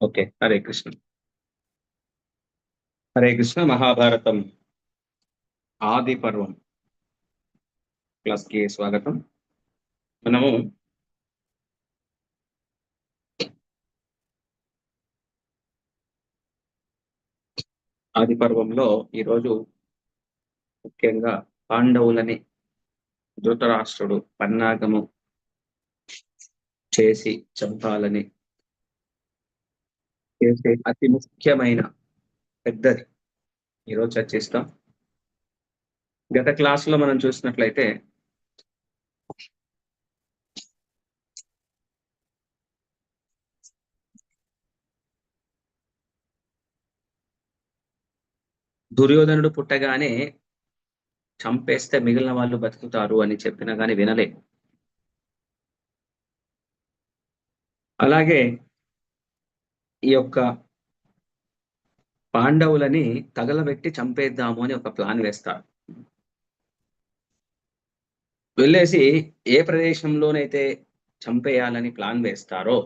Okay. Hare Krishna. Hare Krishna. Mahabharatam ఆది పర్వం క్లాస్‌కి స్వాగతం. మనము ఆది పర్వంలో ఈరోజు ముఖ్యంగా పాండవులని ధృతరాష్ట్రుడు పన్నాగము చేసి చంపాలని చేసే అతి ముఖ్యమైన పెద్దది ఈరోజు చర్చిస్తాం. గత క్లాస్‌లో మనం చూసినట్లయితే దుర్యోధనుడు పుట్టగానే చంపేస్తే మిగిలిన వాళ్ళు బతుకుతారు అని చెప్పినా గాని వినలే. అలాగే ఈ యొక్క పాండవులని తగలబెట్టి చంపేద్దాము అని ఒక ప్లాన్ వేస్తారు. వెళ్ళేసి ఏ ప్రదేశంలోనైతే చంపేయాలని ప్లాన్ వేస్తారో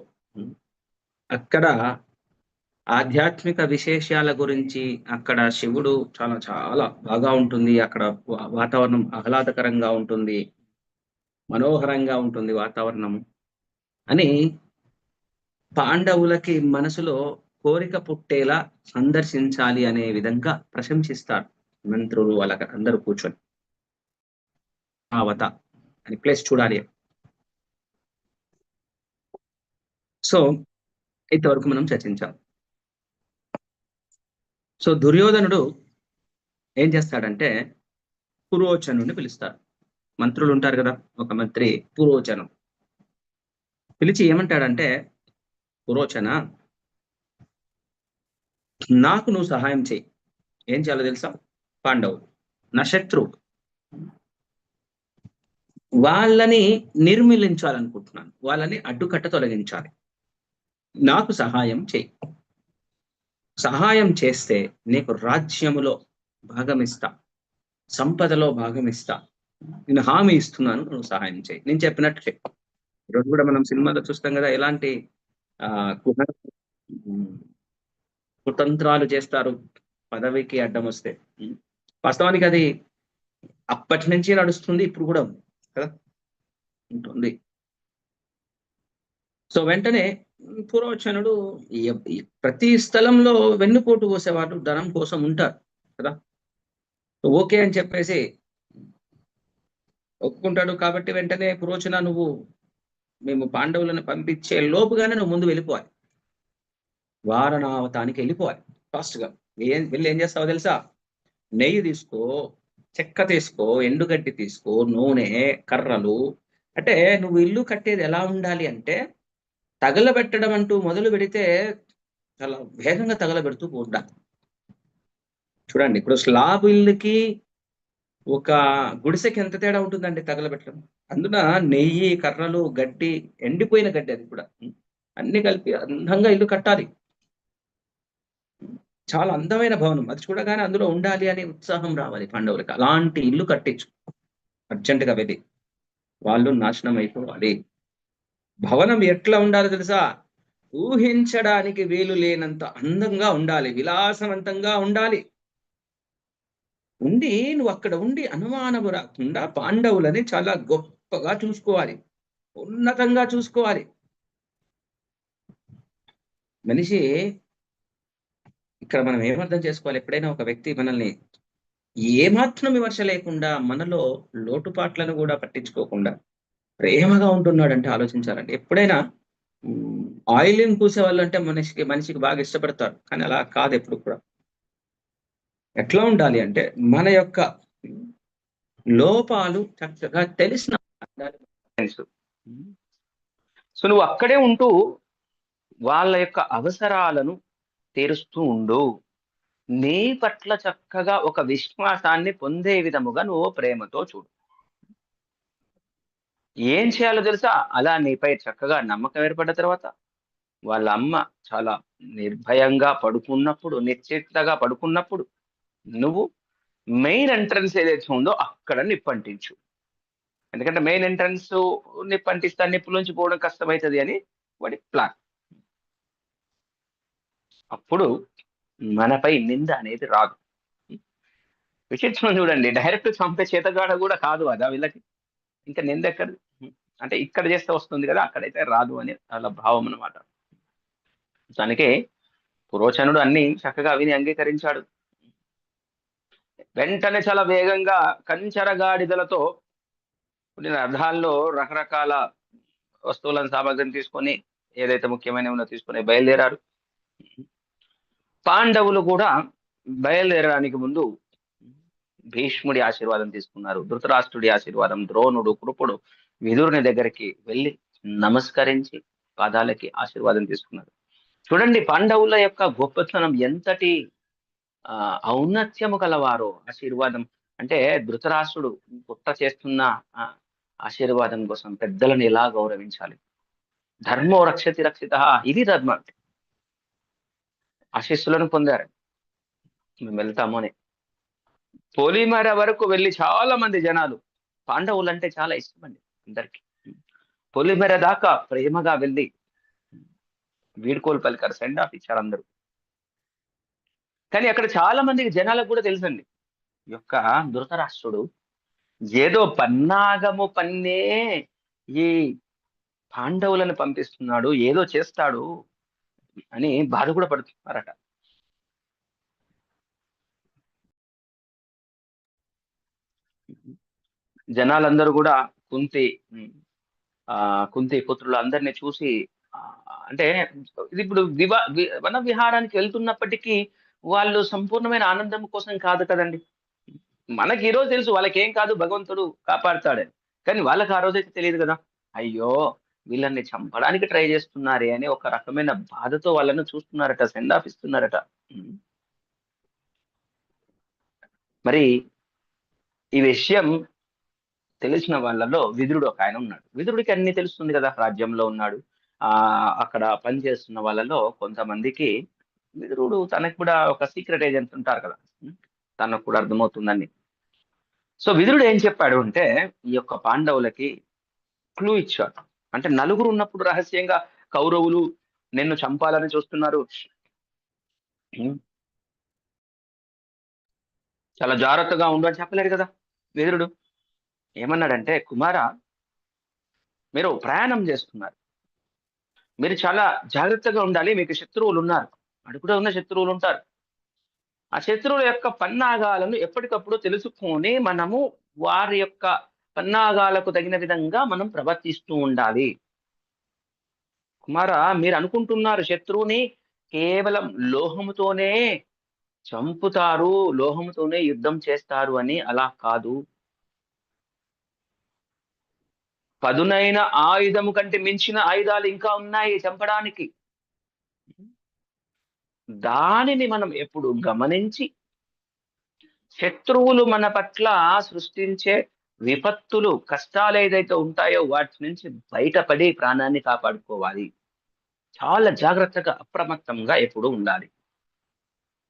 అక్కడ ఆధ్యాత్మిక విశేషాల గురించి అక్కడ శివుడు చాలా చాలా బాగా ఉంటుంది. అక్కడ వాతావరణం ఆహ్లాదకరంగా ఉంటుంది. మనోహరంగా ఉంటుంది వాతావరణం అని పాండవులకి మనసులో కోరిక పుట్టేలా సందర్శించాలి అనే విధంగా ప్రశంసిస్తారు. మంత్రులు అలాగా అందరూ కూర్చొని. అవత అని ప్లేస్ చూడాలి. సో, ఇంతవరకు మనం చర్చించాం. సో, దుర్యోధనుడు ఏం చేస్తాడంటే పురోచనుడిని పిలుస్తారు. మంత్రులు ఉంటారు కదా! ఒక మంత్రి పురోచనం. పిలిచి ఏమంటాడంటే, పురోచన నాకు నువ్వు సహాయం చెయ్యి. ఏం చేయాలో తెలుసా? పాండవులు నా శత్రువు. వాళ్ళని నిర్మూలించాలనుకుంటున్నాను. వాళ్ళని అడ్డుకట్ట తొలగించాలి. నాకు సహాయం చెయ్యి. సహాయం చేస్తే నీకు రాజ్యములో భాగమిస్తా. సంపదలో భాగమిస్తా. నేను హామీ ఇస్తున్నాను. నువ్వు సహాయం చెయ్యి. నేను చెప్పినట్టు చెయ్. ఈరోజు కూడా మనం సినిమాలో చూస్తాం కదా! ఎలాంటి ఆహ్, కుహ హ్మ్. కుతంత్రాలు చేస్తారు పదవికి అడ్డమొస్తే. వాస్తవానికి అది అప్పటి నుంచి నడుస్తుంది. ఇప్పుడు కూడా ఉంది కదా! ఉంటుంది. సో, వెంటనే పురోచనుడు ప్రతి స్థలంలో వెన్నుపోటు పోసేవాళ్ళు ధనం కోసం ఉంటారు కదా! ఓకే అని చెప్పేసి ఒప్పుకుంటాడు. కాబట్టి వెంటనే పురోచన నువ్వు మేము పాండవులను పంపించే లోపుగానే నువ్వు ముందు వెళ్ళిపోవాలి. వారణావతానికి వెళ్ళిపోవాలి ఫాస్ట్‌గా. వెళ్లి ఏం చేస్తావో తెలుసా? నెయ్యి తీసుకో, చెక్క తీసుకో, ఎండుగడ్డి తీసుకో, నూనె, కర్రలు. అంటే నువ్వు ఇల్లు కట్టేది ఎలా ఉండాలి అంటే, తగలబెట్టడం అంటూ మొదలుపెడితే చాలా వేగంగా తగలబెడుతూ ఉండాలి. చూడండి ఇప్పుడు స్లాబ్ ఇల్లుకి, ఒక గుడిసెకి ఎంత తేడా ఉంటుందండి తగలబెట్టడం. అందున నెయ్యి, కర్రలు, గడ్డి, ఎండిపోయిన గడ్డి అది కూడా. అన్నీ కలిపి అందంగా ఇల్లు కట్టాలి. చాలా అందమైన భవనం. అది చూడగానే అందులో ఉండాలి అనే ఉత్సాహం రావాలి పాండవులకి. అలాంటి ఇల్లు కట్టించు. అర్జెంట్‌గా వెళ్లి. వాళ్ళు నాశనం అయిపోవాలి. భవనం ఎట్లా ఉండాలో తెలుసా? ఊహించడానికి వీలు లేనంత అందంగా ఉండాలి. విలాసవంతంగా ఉండాలి. నువ్వక్కడ ఉండి అనుమానము రాకుండా పాండవులని చాలా గొప్పగా చూసుకోవాలి. ఉన్నతంగా చూసుకోవాలి. మనిషి ఇక్కడ మనం ఏమర్థం చేసుకోవాలి, ఎప్పుడైనా ఒక వ్యక్తి మనల్ని ఏమాత్రం విమర్శ లేకుండా, మనలో లోటుపాట్లను గూడా పట్టించుకోకుండా ప్రేమగా ఉంటున్నాడంటే ఆలోచించాలండి. ఎప్పుడైనా హ్మ్, ఆయిల్‌ని పూసేవాళ్ళంటే మనిషికి బాగా ఇష్టపడతారు. కానీ అలా కాదెప్పుడు కూడా. ఎట్లా ఉండాలి అంటే, మన యొక్క లోపాలు చక్కగా తెలిసిన తెలుసు. సో, నువ్వు అక్కడే ఉంటూ వాళ్ళ యొక్క అవసరాలను తీరుస్తూ ఉండు. నీ పట్ల చక్కగా ఒక విశ్వాసాన్ని పొందే విధముగా నువ్వు ప్రేమతో చూడు. ఏం చేయాలో తెలుసా? అలా నీపై చక్కగా నమ్మకం ఏర్పడ్డ తర్వాత, వాళ్ళ అమ్మ చాలా నిర్భయంగా పడుకున్నప్పుడు, నిశ్చింతగా పడుకున్నప్పుడు, నువ్వు మెయిన్ ఎంట్రన్స్ ఏదైతే ఉందో అక్కడ నిప్పంటించు. ఎందుకంటే మెయిన్ ఎంట్రన్సు, నిప్పంటిస్తే ఆ నిప్పులోంచి పోవడం కష్టమైతది అని వాడి ప్లాన్. 'నువ్వు మెయిన్ ఎంట్రన్స్ ఏదైతే ఉందో అక్కడ నిప్పంటించు. ఎందుకంటే మెయిన్ ఎంట్రన్సు, నిప్పంటిస్తే ఆ నిప్పులోంచి పోవడం కష్టమైతది అని వాడి ప్లాన్. అప్పుడు మనపై నింద అనేది రాదు. విచిత్రం చూడండి, డైరెక్ట్ చంపే చేతగాడ కూడా కాదు అదా వీళ్ళకి, ఇంకా నింద ఎక్కడ? అంటే ఇక్కడ చేస్తే వస్తుంది కదా, అక్కడైతే రాదు అని వాళ్ళ భావం అన్నమాట. దానికే పురోచనుడు అన్ని చక్కగా విని అంగీకరించాడు. వెంటనే చాలా వేగంగా కంచర గాడిదలతో కూడిన రథాల్లో రకరకాల వస్తువులను సామాగ్రిని తీసుకొని, ఏదైతే ముఖ్యమైన ఉన్నో తీసుకొని బయలుదేరారు. పాండవులు కూడా బయలుదేరడానికి ముందు భీష్ముడి ఆశీర్వాదం తీసుకున్నారు, ధృతరాష్ట్రుడి ఆశీర్వాదం, ద్రోణుడు, కృపుడు విదురుని దగ్గరికి వెళ్ళి నమస్కరించి పాదాలకి ఆశీర్వాదం తీసుకున్నారు. చూడండి పాండవుల యొక్క గొప్పతనం, ఎంతటి ఔన్నత్యము గలవారో. ఆశీర్వాదం అంటే ధృతరాష్ట్రుడు పుట్ట చేస్తున్న ఆశీర్వాదం కోసం పెద్దలను ఎలా గౌరవించాలి. ధర్మో రక్షతి రక్షిత, ఇది ధర్మం. ఆశీస్సులను పొందారు. మేము వెళ్తాము అని పొలిమర వరకు వెళ్ళి చాలా మంది జనాలు, పాండవులు అంటే చాలా ఇష్టం అండి అందరికి, పొలిమర దాకా ప్రేమగా వెళ్ళి వీడ్కోలు పలికారు, సెండ్ ఆఫ్ ఇచ్చారు అందరూ. కానీ అక్కడ చాలా మందికి జనాలకు కూడా తెలుసండి, ఈ యొక్క ధృతరాష్ట్రుడు ఏదో పన్నాగము పన్నే ఈ పాండవులను పంపిస్తున్నాడు, ఏదో చేస్తాడు అని బాధ కూడా పడుతున్నారట. జనాలందరూ కూడా కుంతి కుంతి పుత్రులు అందరిని చూసి అంటే ఇది ఇప్పుడు వన విహారానికి వెళ్తున్నప్పటికీ వాళ్ళు సంపూర్ణమైన ఆనందం కోసం కాదు కదండి. మనకి ఈ రోజు తెలుసు వాళ్ళకి ఏం కాదు, భగవంతుడు కాపాడుతాడని. కానీ వాళ్ళకి ఆ రోజైతే తెలియదు కదా. అయ్యో వీళ్ళని చంపడానికి ట్రై చేస్తున్నారే అని ఒక రకమైన బాధతో వాళ్ళను చూస్తున్నారట, సెండ్ ఆఫ్ ఇస్తున్నారట. మరి ఈ విషయం తెలిసిన వాళ్ళలో విదురుడు ఒక ఆయన ఉన్నాడు. విదురుడికి అన్ని తెలుస్తుంది కదా, రాజ్యంలో ఉన్నాడు. అక్కడ పనిచేస్తున్న వాళ్ళలో కొంతమందికి విదురుడు తనకు కూడా ఒక సీక్రెట్ ఏజెంట్ ఉంటారు కదా, తనకు కూడా అర్థమవుతుందని. సో విదురుడు ఏం చెప్పాడు అంటే, ఈ యొక్క పాండవులకి క్లూ ఇచ్చాడు. అంటే నలుగురు ఉన్నప్పుడు రహస్యంగా కౌరవులు నిన్ను చంపాలని చూస్తున్నారు, చాలా జాగ్రత్తగా ఉండు అని చెప్పలేడు కదా విదురుడు. ఏమన్నాడంటే, కుమార మీరు ప్రయాణం చేస్తున్నారు, మీరు చాలా జాగ్రత్తగా ఉండాలి, మీకు శత్రువులు ఉన్నారు, అడుగులో ఉన్న శత్రువులు ఉంటారు. ఆ శత్రువుల యొక్క పన్నాగాలను ఎప్పటికప్పుడు తెలుసుకొని మనము వారి యొక్క పన్నాగాలకు తగిన విధంగా మనం ప్రవర్తిస్తూ ఉండాలి. కుమార మీరు అనుకుంటున్నారు శత్రువుని కేవలం లోహముతోనే చంపుతారు, లోహముతోనే యుద్ధం చేస్తారు అని. అలా కాదు. పదునైన ఆయుధము కంటే మించిన ఆయుధాలు ఇంకా ఉన్నాయి చంపడానికి. దానిని మనం ఎప్పుడు గమనించి శత్రువులు మన పట్ల సృష్టించే విపత్తులు, కష్టాలు ఏదైతే ఉంటాయో వాటి నుంచి బయటపడి ప్రాణాన్ని కాపాడుకోవాలి. చాలా జాగ్రత్తగా అప్రమత్తంగా ఎప్పుడు ఉండాలి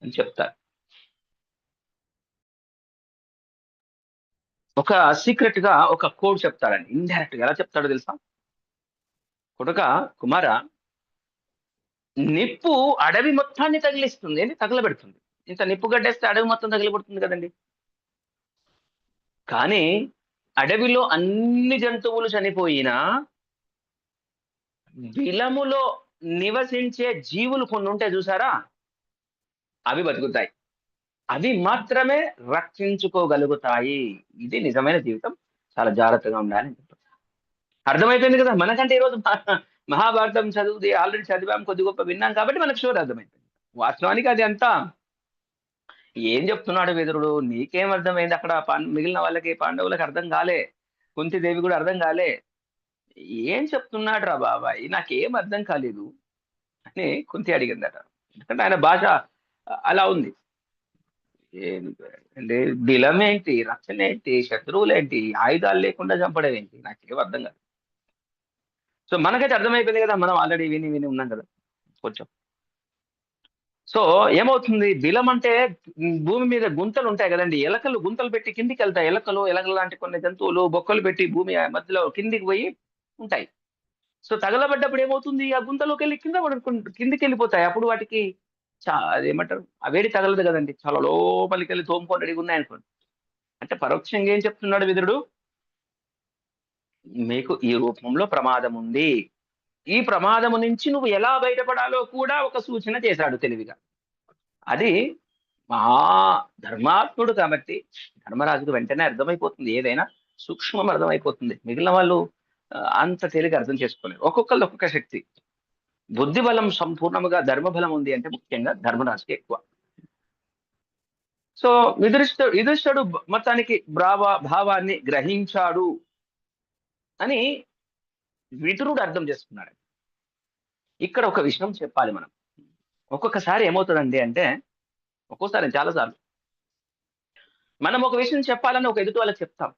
అని చెప్తారు. ఒక సీక్రెట్ గా ఒక కోడ్ చెప్తాడండి, ఇండైరెక్ట్ గా. ఎలా చెప్తాడో తెలుసా? కొడుక కుమార, నిప్పు అడవి మొత్తాన్ని తగిలిస్తుంది, తగలబెడుతుంది. ఇంత నిప్పు గడ్డేస్తే అడవి మొత్తం తగిలిపడుతుంది కదండి. కానీ అడవిలో అన్ని జంతువులు చనిపోయినా బిలములో నివసించే జీవులు కొన్ని ఉంటాయి చూసారా, అవి బతుకుతాయి. అవి మాత్రమే రక్షించుకోగలుగుతాయి. ఇది నిజమైన జీవితం, చాలా జాగ్రత్తగా ఉండాలి. అర్థమైపోయింది కదా. మనకంటే ఈరోజు మహాభారతం చదువుది ఆల్రెడీ చదివాం, కొద్ది గొప్ప విన్నాం కాబట్టి మనకు షూర్ అర్థమైపోయింది. వాస్తవానికి అది అంతా ఏం చెప్తున్నాడు విదురుడు, నీకేం అర్థమైంది అక్కడ? మిగిలిన వాళ్ళకి పాండవులకు అర్థం కాలే, కుంతిదేవి కూడా అర్థం కాలే. ఏం చెప్తున్నాడు రా బాబాయ్, నాకేం అర్థం కాలేదు అని కుంతి అడిగిందట. ఎందుకంటే ఆయన భాష అలా ఉంది. అంటే బిలం ఏంటి, రక్షణ ఏంటి, శత్రువులు ఏంటి, ఆయుధాలు లేకుండా చంపడం ఏంటి, నాకేం అర్థం కాదు. సో మనకైతే అర్థమైపోయింది కదా, మనం ఆల్రెడీ విని విని ఉన్నాం కదా కొంచెం. సో ఏమవుతుంది, బిలం అంటే భూమి మీద గుంతలు ఉంటాయి కదండి, ఎలకలు గుంతలు పెట్టి కిందికి వెళ్తాయి. ఎలకలు లాంటి కొన్ని జంతువులు బొక్కలు పెట్టి భూమి మధ్యలో కిందికి పోయి ఉంటాయి. సో తగలబడ్డప్పుడు ఏమవుతుంది, ఆ గుంతలోకి వెళ్ళి కిందికి వెళ్ళిపోతాయి. అప్పుడు వాటికి అదేమంటారు, ఆ వేడి తగలదు కదండి, చాలా లోపలికి వెళ్ళి తోముకొని రెడీగా ఉన్నాయనుకోండి. అంటే పరోక్షంగా ఏం చెప్తున్నాడు విదురుడు, మీకు ఈ రూపంలో ప్రమాదం ఉంది, ఈ ప్రమాదము నుంచి నువ్వు ఎలా బయటపడాలో కూడా ఒక సూచన చేశాడు తెలివిగా. అది మహా ధర్మాత్ముడు కాబట్టి ధర్మరాజుకు వెంటనే అర్థమైపోతుంది, ఏదైనా సూక్ష్మం అర్థమైపోతుంది. మిగిలిన వాళ్ళు అంత తేలిక అర్థం చేసుకోలేరు. ఒక్కొక్కళ్ళు ఒక్కొక్క శక్తి. బుద్ధి బలం సంపూర్ణముగా ధర్మబలం ఉంది అంటే ముఖ్యంగా ధర్మరాజుకి ఎక్కువ. సో యుధిష్ఠుడు మొత్తానికి భావాన్ని గ్రహించాడు అని విదురుడు అర్థం చేసుకున్నాడు. ఇక్కడ ఒక విషయం చెప్పాలి మనం. ఒక్కొక్కసారి ఏమవుతుందండి అంటే, ఒక్కోసారి చాలాసార్లు మనం ఒక విషయం చెప్పాలని ఒక ఎదుటి వాళ్ళకి చెప్తాం,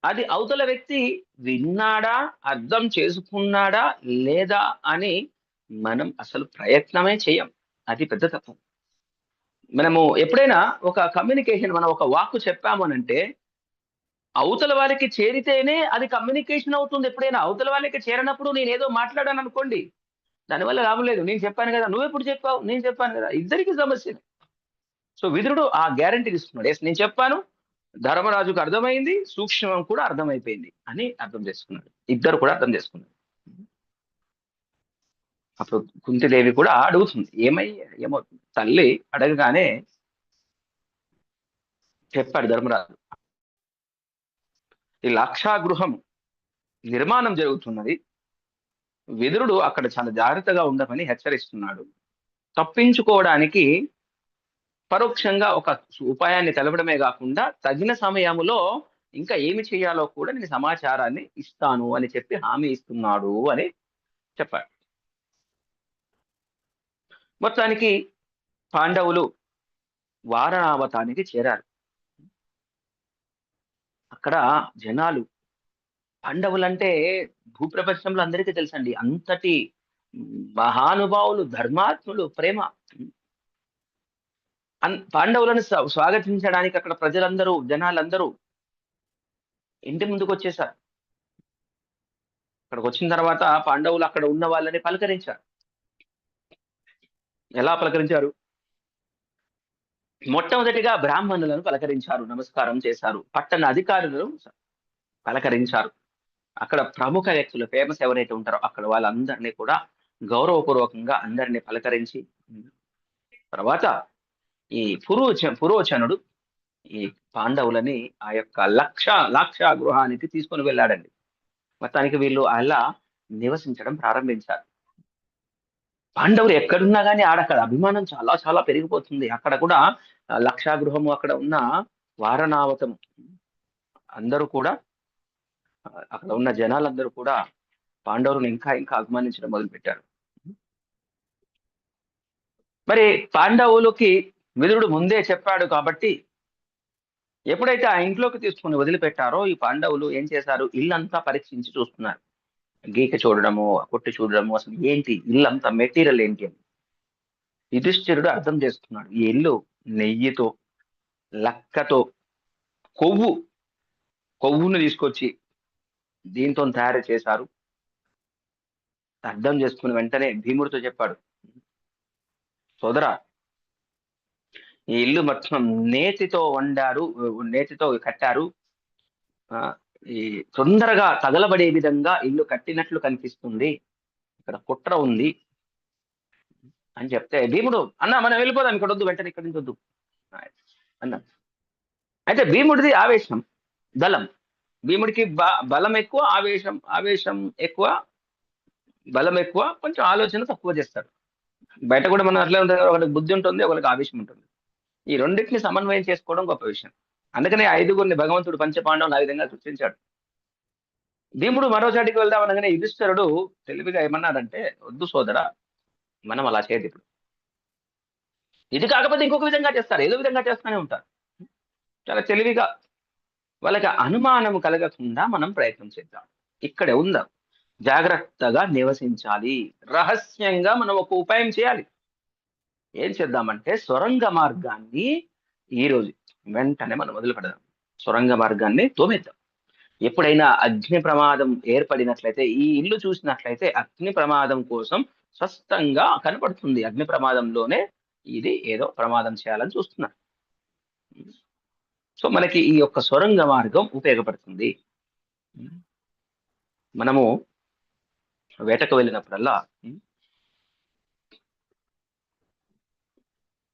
అది అవతల వ్యక్తి విన్నాడా, అర్థం చేసుకున్నాడా లేదా అని మనం అసలు ప్రయత్నమే చేయం. అది పెద్ద తప్పు. మనము ఎప్పుడైనా ఒక కమ్యూనికేషన్, మనం ఒక వాక్కు చెప్పాము అనంటే అవతల వాళ్ళకి చేరితేనే అది కమ్యూనికేషన్ అవుతుంది. ఎప్పుడైనా అవతల వాళ్ళకి చేరినప్పుడు నేను ఏదో మాట్లాడాను అనుకోండి, దానివల్ల లాభం లేదు. నేను చెప్పాను కదా, నువ్వెప్పుడు చెప్పావు, నేను చెప్పాను కదా, ఇద్దరికి సమస్య. సో విదురుడు ఆ గ్యారంటీ తీసుకున్నాడు, ఎస్ నేను చెప్పాను, ధర్మరాజుకు అర్థమైంది, సూక్ష్మం కూడా అర్థమైపోయింది అని అర్థం చేసుకున్నాడు. ఇద్దరు కూడా అర్థం చేసుకున్నారు. అప్పుడు కుంతిదేవి కూడా అడుగుతుంది, ఏమవుతుంది. తల్లి అడగగానే చెప్పాడు ధర్మరాజు, ఈ లాక్షాగృహం నిర్మాణం జరుగుతున్నది, విదురుడు అక్కడ చాలా జాగ్రత్తగా ఉండమని హెచ్చరిస్తున్నాడు. తప్పించుకోవడానికి పరోక్షంగా ఒక ఉపాయాన్ని తెలపడమే కాకుండా తగిన సమయంలో ఇంకా ఏమి చేయాలో కూడా నేను సమాచారాన్ని ఇస్తాను అని చెప్పి హామీ ఇస్తున్నాడు అని చెప్పాడు. మొత్తానికి పాండవులు వారణావతానికి చేరారు. అక్కడ జనాలు, పాండవులంటే భూప్రపంచంలో అందరికీ తెలుసండి, అంతటి మహానుభావులు, ధర్మాత్ములు, ప్రేమ. పాండవులను స్వాగతించడానికి అక్కడ ప్రజలందరూ, జనాలందరూ ఇంటి ముందుకు వచ్చేసారు. అక్కడికి వచ్చిన తర్వాత పాండవులు అక్కడ ఉన్న వాళ్ళని పలకరించారు. ఎలా పలకరించారు? మొట్టమొదటిగా బ్రాహ్మణులను పలకరించారు, నమస్కారం చేశారు. పట్టణ అధికారులను పలకరించారు. అక్కడ ప్రముఖ వ్యక్తులు, ఫేమస్ ఎవరైతే ఉంటారో అక్కడ వాళ్ళందరినీ కూడా గౌరవపూర్వకంగా అందరినీ పలకరించి, తర్వాత ఈ పురోచనుడు ఈ పాండవులని ఆ యొక్క లాక్షా గృహానికి తీసుకొని వెళ్ళాడండి. మొత్తానికి వీళ్ళు అలా నివసించడం ప్రారంభించారు. పాండవులు ఎక్కడున్నా కానీ ఆడక్కడ అభిమానం చాలా చాలా పెరిగిపోతుంది. అక్కడ కూడా లక్షాగృహము, అక్కడ ఉన్న వారణావతం అందరూ కూడా, అక్కడ ఉన్న జనాలందరూ కూడా పాండవులను ఇంకా ఇంకా అభిమానించడం మొదలుపెట్టారు. మరి పాండవులకి విదురుడు ముందే చెప్పాడు కాబట్టి ఎప్పుడైతే ఆ ఇంట్లోకి తీసుకుని వదిలిపెట్టారో ఈ పాండవులు ఏం చేశారు, ఇల్లంతా పరీక్షించి చూస్తున్నారు. గీక చూడడము, కొట్టి చూడడము, అసలు ఏంటి ఇల్లంతా మెటీరియల్ ఏంటి అని. యుధిష్ఠిరుడు అర్థం చేసుకున్నాడు, ఈ ఇల్లు నెయ్యితో, లక్కతో, కొవ్వును తీసుకొచ్చి దీంతో తయారు చేశారు. అర్థం చేసుకుని వెంటనే భీముడితో చెప్పాడు, సోదరా ఈ ఇల్లు మొత్తం నేతితో వండారు, నేతితో కట్టారు, ఈ తొందరగా తగలబడే విధంగా ఇల్లు కట్టినట్లు కనిపిస్తుంది, ఇక్కడ కుట్ర ఉంది అని చెప్తే భీముడు, అన్న మనం వెళ్ళిపోదాం, ఇక్కడ వద్దు, వెంటనే ఇక్కడి నుంచి వద్దు అన్న. అయితే భీముడిది ఆవేశం, బలం. భీముడికి బలం ఎక్కువ, ఆవేశం ఎక్కువ. బలం ఎక్కువ, కొంచెం ఆలోచన తక్కువ చేస్తాడు. బయట కూడా మనం అట్లే ఉంటుంది, ఒకరికి బుద్ధి ఉంటుంది, ఒకరికి ఆవేశం ఉంటుంది. ఈ రెండింటిని సమన్వయం చేసుకోవడం గొప్ప విషయం. అందుకనే 5గురిని భగవంతుడు పంచపాండవులు ఆ విధంగా సృష్టించాడు. భీముడు మరోసాటికి వెళ్దాం అనగానే యుధిష్ఠిరుడు తెలివిగా ఏమన్నాడంటే, వద్దు సోదరా, మనం అలా చేయదు. ఇప్పుడు ఇది కాకపోతే ఇంకొక విధంగా చేస్తారు, ఏదో విధంగా చేస్తూనే ఉంటారు. చాలా తెలివిగా వాళ్ళకి అనుమానం కలగకుండా మనం ప్రయత్నం చేద్దాం, ఇక్కడే ఉందాం, జాగ్రత్తగా నివసించాలి, రహస్యంగా మనం ఒక ఉపాయం చేయాలి. ఏం చేద్దామంటే సొరంగ మార్గాన్ని ఈరోజు వెంటనే మనం మొదలు పెడదాం, సొరంగ మార్గాన్ని తోమేద్దాం. ఎప్పుడైనా అగ్ని ప్రమాదం ఏర్పడినట్లయితే, ఈ ఇల్లు చూసినట్లయితే అగ్ని ప్రమాదం కోసం స్పష్టంగా కనపడుతుంది. అగ్ని ప్రమాదంలోనే ఇది ఏదో ప్రమాదం చేయాలని చూస్తున్నారు. సో మనకి ఈ యొక్క సొరంగ మార్గం ఉపయోగపడుతుంది. మనము వేటకు వెళ్ళినప్పుడల్లా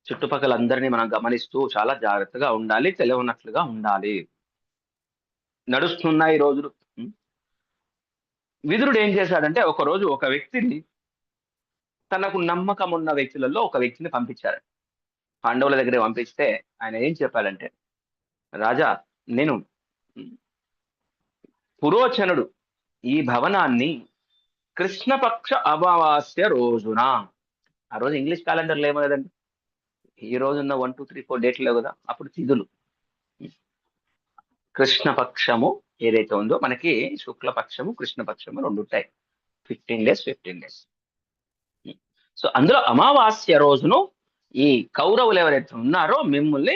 చుట్టుపక్కల అందరినీ మనం గమనిస్తూ చాలా జాగ్రత్తగా ఉండాలి, తెలియనట్లుగా ఉండాలి. నడుస్తున్నాయి రోజులు. విదురుడు ఏం చేశాడంటే ఒక రోజు ఒక వ్యక్తిని, తనకు నమ్మకం ఉన్న వ్యక్తులలో ఒక వ్యక్తిని పంపించారు. పాండవుల దగ్గర పంపిస్తే ఆయన ఏం చెప్పాడంటే, రాజా, నేను పురోచనుడు ఈ భవనాన్ని కృష్ణపక్ష అమావాస్య రోజున, ఆ రోజు ఇంగ్లీష్ క్యాలెండర్లో ఏమో కదండి, ఈ రోజున్న 1, 2, 3, 4 డేట్లు కదా, అప్పుడు తిథులు. కృష్ణపక్షము ఏదైతే ఉందో మనకి శుక్లపక్షము కృష్ణపక్షము 2 ఉంటాయి. 15 days. సో అందులో అమావాస్య రోజును ఈ కౌరవులు ఎవరైతే ఉన్నారో మిమ్మల్ని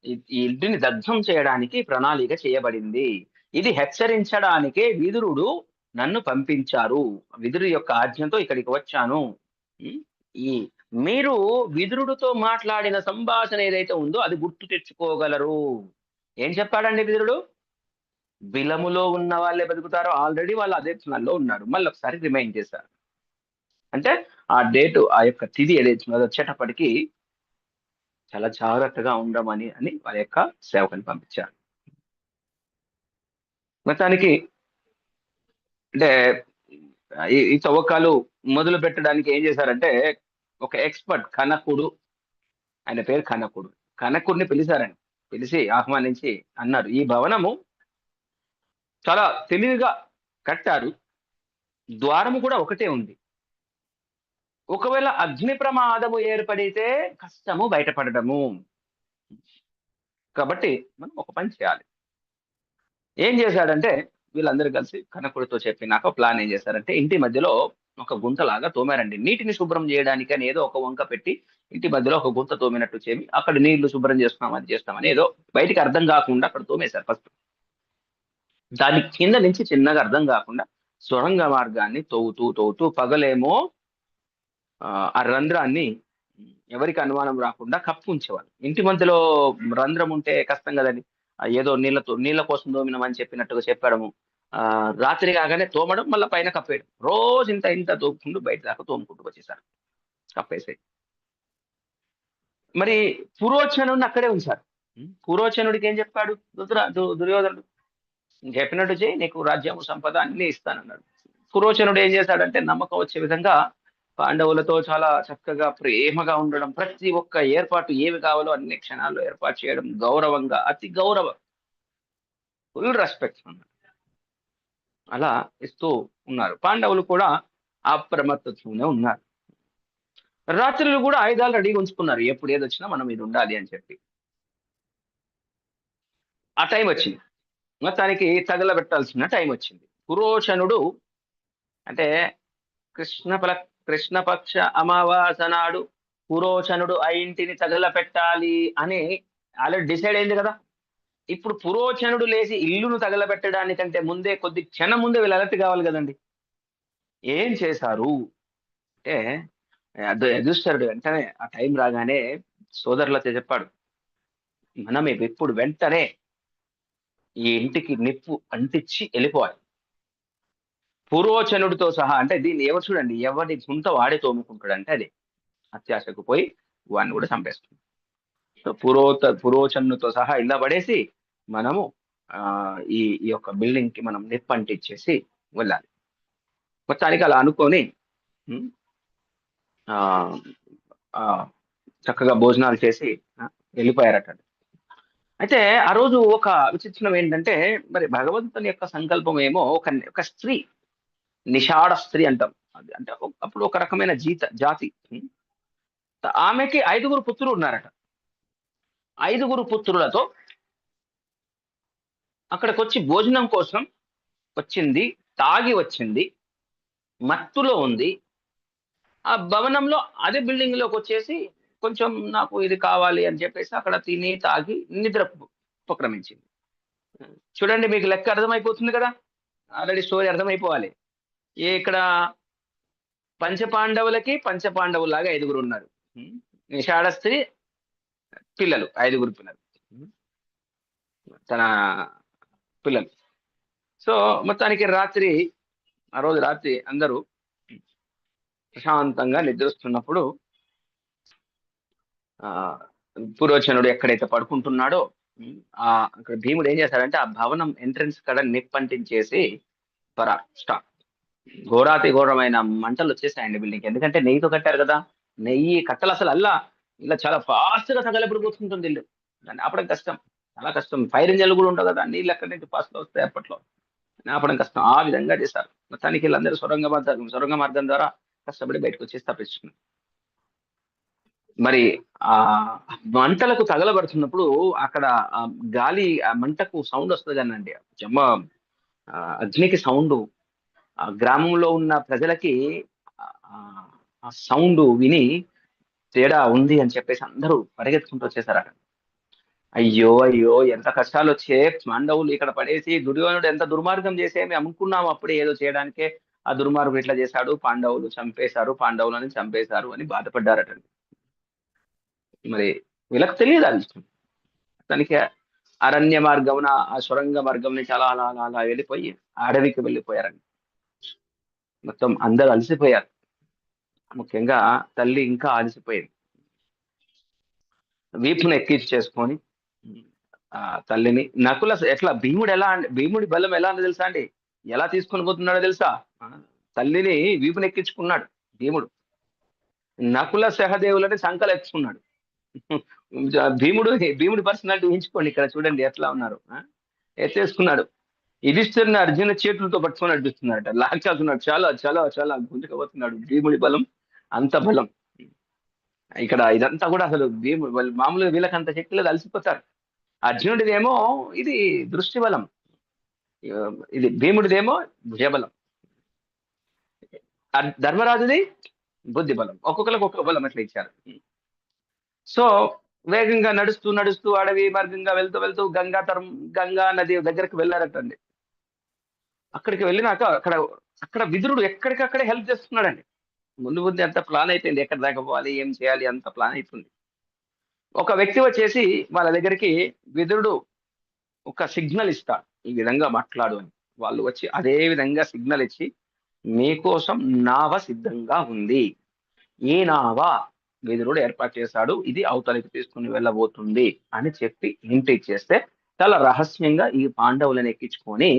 ఈ ఇంటిని దగ్ధం చేయడానికి ప్రణాళిక చేయబడింది. ఇది హెచ్చరించడానికే విదురుడు నన్ను పంపించారు. విదురు యొక్క ఆజ్ఞతో ఇక్కడికి వచ్చాను. ఈ మీరు విదురుడితో మాట్లాడిన సంభాషణ ఏదైతే ఉందో అది గుర్తు తెచ్చుకోగలరు. ఏం చెప్పాడండి విదురుడు? బిలములో ఉన్న వాళ్ళే బతుకుతారో, ఆల్రెడీ వాళ్ళు అదే క్షణంలో ఉన్నారు. మళ్ళీ ఒకసారి రిమైండ్ చేశారు. అంటే ఆ డేటు, ఆ యొక్క తిథి ఏదైతే అది వచ్చేటప్పటికి చాలా జాగ్రత్తగా ఉండమని వారి యొక్క సేవకుని పంపించారు. మొత్తానికి అంటే ఈ తవ్వకాలు మొదలు పెట్టడానికి ఏం చేశారంటే, ఒక ఎక్స్పర్ట్ కనకుడు, ఆయన పేరు కనకుడు, కనకుడిని పిలిచారని, పిలిచి ఆహ్వానించి అన్నారు, ఈ భవనము చాలా తెలివిగా కట్టారు, ద్వారము కూడా ఒకటే ఉంది, ఒకవేళ అగ్ని ప్రమాదము ఏర్పడితే కష్టము బయటపడటము, కాబట్టి మనం ఒక పని చేయాలి. ఏం చేశాడంటే వీళ్ళందరూ కలిసి కనకుడితో చెప్పినాక ప్లాన్ ఏం చేశారంటే, ఇంటి మధ్యలో ఒక గుంతలాగా తోమారండి. నీటిని శుభ్రం చేయడానికి అని ఏదో ఒక వంక పెట్టి ఇంటి మధ్యలో ఒక గుంత తోమినట్టు చేమి అక్కడ నీళ్లు శుభ్రం చేస్తున్నాం అది చేస్తామని ఏదో బయటికి అర్థం కాకుండా అక్కడ తోమేశారు ఫస్ట్. దాని కింద నుంచి చిన్నగా అర్థం కాకుండా సొరంగ మార్గాన్ని తవ్వుతూ పగలేమో ఆ రంధ్రాన్ని ఎవరికి అనుమానం రాకుండా కప్పు ఉంచేవాళ్ళు. ఇంటి మధ్యలో రంధ్రం ఉంటే కష్టం కదండి, ఏదో నీళ్ళ కోసం తోమినమని చెప్పినట్టుగా చెప్పడము, రాత్రి కాగానే తోమడం, మళ్ళీ పైన కప్పేయడం, రోజు ఇంత తోముకుంటూ బయట దాకా తోముకుంటూ వచ్చేసారు, కప్పేసాయి. మరి పురోచనుడిని అక్కడే ఉంచారు. పురోచనుడికి ఏం చెప్పాడు దుర్యోధనుడు? చెప్పినట్టు చేయి, నీకు రాజ్యము సంపద అన్ని ఇస్తానన్నాడు. పురోచనుడు ఏం చేశాడంటే, నమ్మకం వచ్చే విధంగా పాండవులతో చాలా చక్కగా ప్రేమగా ఉండడం, ప్రతి ఒక్క ఏర్పాటు ఏవి కావాలో అన్ని క్షణాల్లో ఏర్పాటు చేయడం, గౌరవంగా, అతి గౌరవం, ఫుల్ రెస్పెక్ట్ అలా ఇస్తూ ఉన్నారు. పాండవులు కూడా అప్రమత్తతోనే ఉన్నారు. రాత్రులు కూడా ఆయుధాలు రెడీగా ఉంచుకున్నారు, ఎప్పుడు ఏది వచ్చినా మనం ఇది ఉండాలి అని చెప్పి. ఆ టైం వచ్చింది, మొత్తానికి తగలబెట్టాల్సిన టైం వచ్చింది. పురోచనుడు అంటే కృష్ణపక్ష అమావాస నాడు పురోచనుడు ఆ ఇంటిని తగలపెట్టాలి అని ఆల్రెడీ డిసైడ్ అయింది కదా. ఇప్పుడు పురోచనుడు లేచి ఇల్లును తగలబెట్టడానికంటే ముందే, కొద్ది క్షణం ముందే వీళ్ళు అలర్ట్ కావాలి కదండి. ఏం చేశారు అంటే, యుధిష్ఠిరుడు వెంటనే ఆ టైం రాగానే సోదరులతో చెప్పాడు, మనం ఇప్పుడు వెంటనే ఈ ఇంటికి నిప్పు అంటించి వెళ్ళిపోవాలి, పురోచనుడితో సహా. అంటే దీన్ని ఎవరు చూడండి, ఎవరి గుంత వాడే తోముకుంటాడంటే అది అత్యాశకు పోయి వాడిని కూడా చంపేస్తుంది. సో పురోచనుడితో సహా ఇలా పడేసి మనము ఈ యొక్క బిల్డింగ్ కి మనం నిప్పు అంటించేసి వెళ్ళాలి. మొత్తానికి అలా అనుకొని చక్కగా భోజనాలు చేసి వెళ్ళిపోయారట. అయితే ఆ రోజు ఒక విచిత్రం ఏంటంటే, మరి భగవంతుని యొక్క సంకల్పం ఏమో ఒక స్త్రీ, నిషాఢ స్త్రీ అంటాం, అంటే అప్పుడు ఒక రకమైన జాతి, ఆమెకి 5 పుత్రులు ఉన్నారట. 5 పుత్రులతో అక్కడికి వచ్చి భోజనం కోసం వచ్చింది, తాగి వచ్చింది, మత్తులో ఉంది. ఆ భవనంలో అదే బిల్డింగ్ లోకి వచ్చేసి కొంచెం నాకు ఇది కావాలి అని చెప్పేసి అక్కడ తిని తాగి నిద్ర ఉపక్రమించింది. చూడండి, మీకు లెక్క అర్థమైపోతుంది కదా, ఆల్రెడీ స్టోరీ అర్థమైపోవాలి. ఇక్కడ పంచపాండవులాగా 5 ఉన్నారు. నిషాఢ స్త్రీ పిల్లలు 5 పిల్లలు, తన పిల్లలు. సో మొత్తానికి ఆ రోజు రాత్రి అందరూ ప్రశాంతంగా నిద్రిస్తున్నప్పుడు ఆ పురోచనుడు ఎక్కడైతే పడుకుంటున్నాడో అక్కడ భీముడు ఏం చేశాడంటే ఆ భవనం ఎంట్రన్స్ కడ నిప్పంటించేసి స్టాప్. ఘోరాతి ఘోరమైన మంటలు వచ్చేసాయండి బిల్డింగ్. ఎందుకంటే నెయ్యితో కట్టారు కదా, నెయ్యి కట్టలు అసలు ఇలా చాలా ఫాస్ట్ గా తగలబడిపోతుంటుంది ఇల్లు. దాన్ని ఆపడం కష్టం, చాలా కష్టం. ఫైర్ ఇంజన్లు కూడా ఉండవు కదా, నీళ్ళు ఎక్కడి నుంచి ఫాస్ట్ గా వస్తాయి అప్పట్లో, ఆపడం కష్టం. ఆ విధంగా చేశారు. మొత్తానికి వీళ్ళందరూ సొరంగ మార్గం ద్వారా కష్టపడి బయటకు వచ్చేసి తప్పించుకున్నారు. మరి ఆ మంటలకు తగలబడుతున్నప్పుడు అక్కడ గాలి, ఆ మంటకు సౌండ్ వస్తుంది కానండి, అగ్నికి సౌండ్. ఆ గ్రామంలో ఉన్న ప్రజలకి ఆ సౌండ్ విని తేడా ఉంది అని చెప్పేసి అందరూ పరిగెత్తుకుంటూ వచ్చేసారు అక్కడ. అయ్యో అయ్యో ఎంత కష్టాలు వచ్చే, పాండవులు ఇక్కడ పడేసి, దుర్యోధనుడు ఎంత దుర్మార్గం చేసే మేము అమ్ముకున్నాం అప్పుడే ఏదో చేయడానికే, ఆ దుర్మార్గుడు ఇట్లా చేశాడు, పాండవులని చంపేశారు అని బాధపడ్డారట. మరి వీళ్ళకి తెలియదు అది. తనకి అరణ్య మార్గమున, ఆ సొరంగ మార్గం నుంచి అలా అలా అలా అలా వెళ్ళిపోయి అడవికి వెళ్ళిపోయారండి. మొత్తం అందరూ అలసిపోయారు, ముఖ్యంగా తల్లి ఇంకా అలసిపోయింది. వీపును ఎక్కించేసుకొని ఆ తల్లిని నకుల ఎట్లా భీముడి బలం ఎలా అని తెలుసా అండి, ఎలా తీసుకొని పోతున్నాడో తెలుసా? తల్లిని వీపును ఎక్కించుకున్నాడు భీముడు. నకుల సహదేవులని సంకలు ఎత్తుకున్నాడు. భీముడి పర్సనాలిటీ ఊహించుకోండి, ఇక్కడ చూడండి ఎట్లా ఉన్నారు. ఎత్తేసుకున్నాడు. యుధిష్ఠిరుని అర్జున చేతులతో పట్టుకొని నడిపిస్తున్నాడట, లాక్చేస్తున్నాడు. చాలా చాలా చాలా గుంజుకపోతున్నాడు. భీముడి బలం అంత బలం. ఇక్కడ ఇదంతా కూడా అసలు భీముడు మామూలుగా వీళ్ళకంత శక్తి లేదు, అలసిపోతారు. అర్జునుడిదేమో ఇది దృష్టి బలం, ఇది భీముడిదేమో భుజబలం, ధర్మరాజుది బుద్ధి బలం. ఒక్కొక్కరికి ఒక్కొక్క బలం అట్లా ఇచ్చారు. సో వేగంగా నడుస్తూ నడుస్తూ అడవి మార్గంగా వెళ్తూ వెళ్తూ గంగా నది దగ్గరికి వెళ్ళారటండి. అక్కడికి వెళ్ళినాక అక్కడ విదురుడు ఎక్కడికక్కడే హెల్ప్ చేస్తున్నాడండి. ముందు అంత ప్లాన్ అయిపోయింది, ఎక్కడ దాకా పోవాలి, ఏం చేయాలి, అంత ప్లాన్ అయిపోయింది. ఒక వ్యక్తి వచ్చేసి వాళ్ళ దగ్గరికి, విదురుడు ఒక సిగ్నల్ ఇస్తాడు, ఈ విధంగా మాట్లాడు అని. వాళ్ళు వచ్చి అదే విధంగా సిగ్నల్ ఇచ్చి, మీకోసం నావ సిద్ధంగా ఉంది, ఈ నావ విదురుడు ఏర్పాటు చేశాడు, ఇది అవతలికి తీసుకుని వెళ్ళబోతుంది అని చెప్పి హింట్ ఇచ్చేస్తే చాలా రహస్యంగా ఈ పాండవులను ఎక్కించుకొని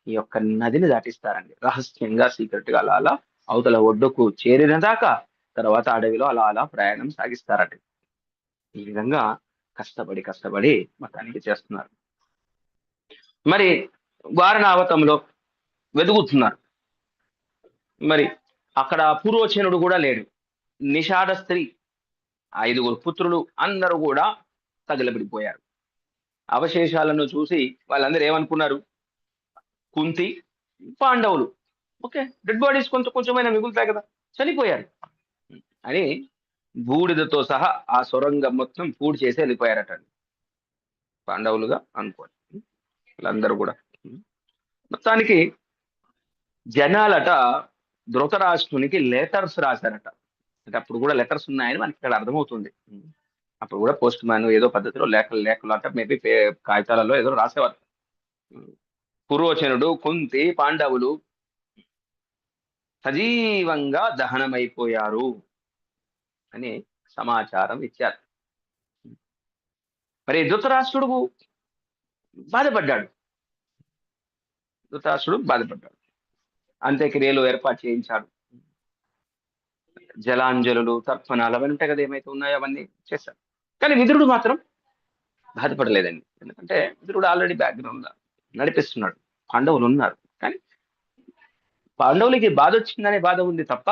ఈ యొక్క నదిని దాటిస్తారండి. రహస్యంగా సీక్రెట్ గా అలా అలా అవతల ఒడ్డుకు చేరిన దాకా, తర్వాత అడవిలో అలా అలా ప్రయాణం సాగిస్తారట. ఈ విధంగా కష్టపడి మొత్తానికి చేస్తున్నారు. మరి వారణావతంలో వెతుకుతున్నారు. మరి అక్కడ పురోచనుడు కూడా లేడు. నిషాఢ స్త్రీ 5 పుత్రులు అందరూ కూడా తగలబడిపోయారు. అవశేషాలను చూసి వాళ్ళందరూ ఏమనుకున్నారు, కుంతి పాండవులు ఓకే, డెడ్ బాడీస్ కొంచెమైనా మిగులుతాయి కదా, చనిపోయారు అని బూడిదతో సహా ఆ సొరంగం మొత్తం పూడి చేసి వెళ్ళిపోయారట పాండవులుగా అనుకోండి. వాళ్ళందరూ కూడా మొత్తానికి జనాలట ధృతరాష్ట్రునికి లెటర్స్ రాశారట. అంటే అప్పుడు కూడా లెటర్స్ ఉన్నాయని మనకి ఇక్కడ అర్థమవుతుంది. అప్పుడు కూడా పోస్ట్ మ్యాన్ ఏదో పద్ధతిలో లేఖలు అంటే మేబీ కాగితాలలో ఏదో రాసేవారు. పురోచనుడు, కుంతి, పాండవులు సజీవంగా దహనమైపోయారు అని సమాచారం ఇచ్చారు. మరి ధృతరాష్ట్రుడు బాధపడ్డాడు. అంత్యక్రియలు ఏర్పాటు చేయించాడు. జలాంజలులు, తర్పణాలు అవన్నీ ఉంటాయి కదా, ఏమైతే ఉన్నాయో అవన్నీ చేశారు. కానీ విదురుడు మాత్రం బాధపడలేదండి. ఎందుకంటే విదురుడు ఆల్రెడీ బ్యాక్గ్రౌండ్ నడిపిస్తున్నాడు, పాండవులు ఉన్నారు. కానీ పాండవులకి బాధ వచ్చిందనే బాధ ఉంది తప్ప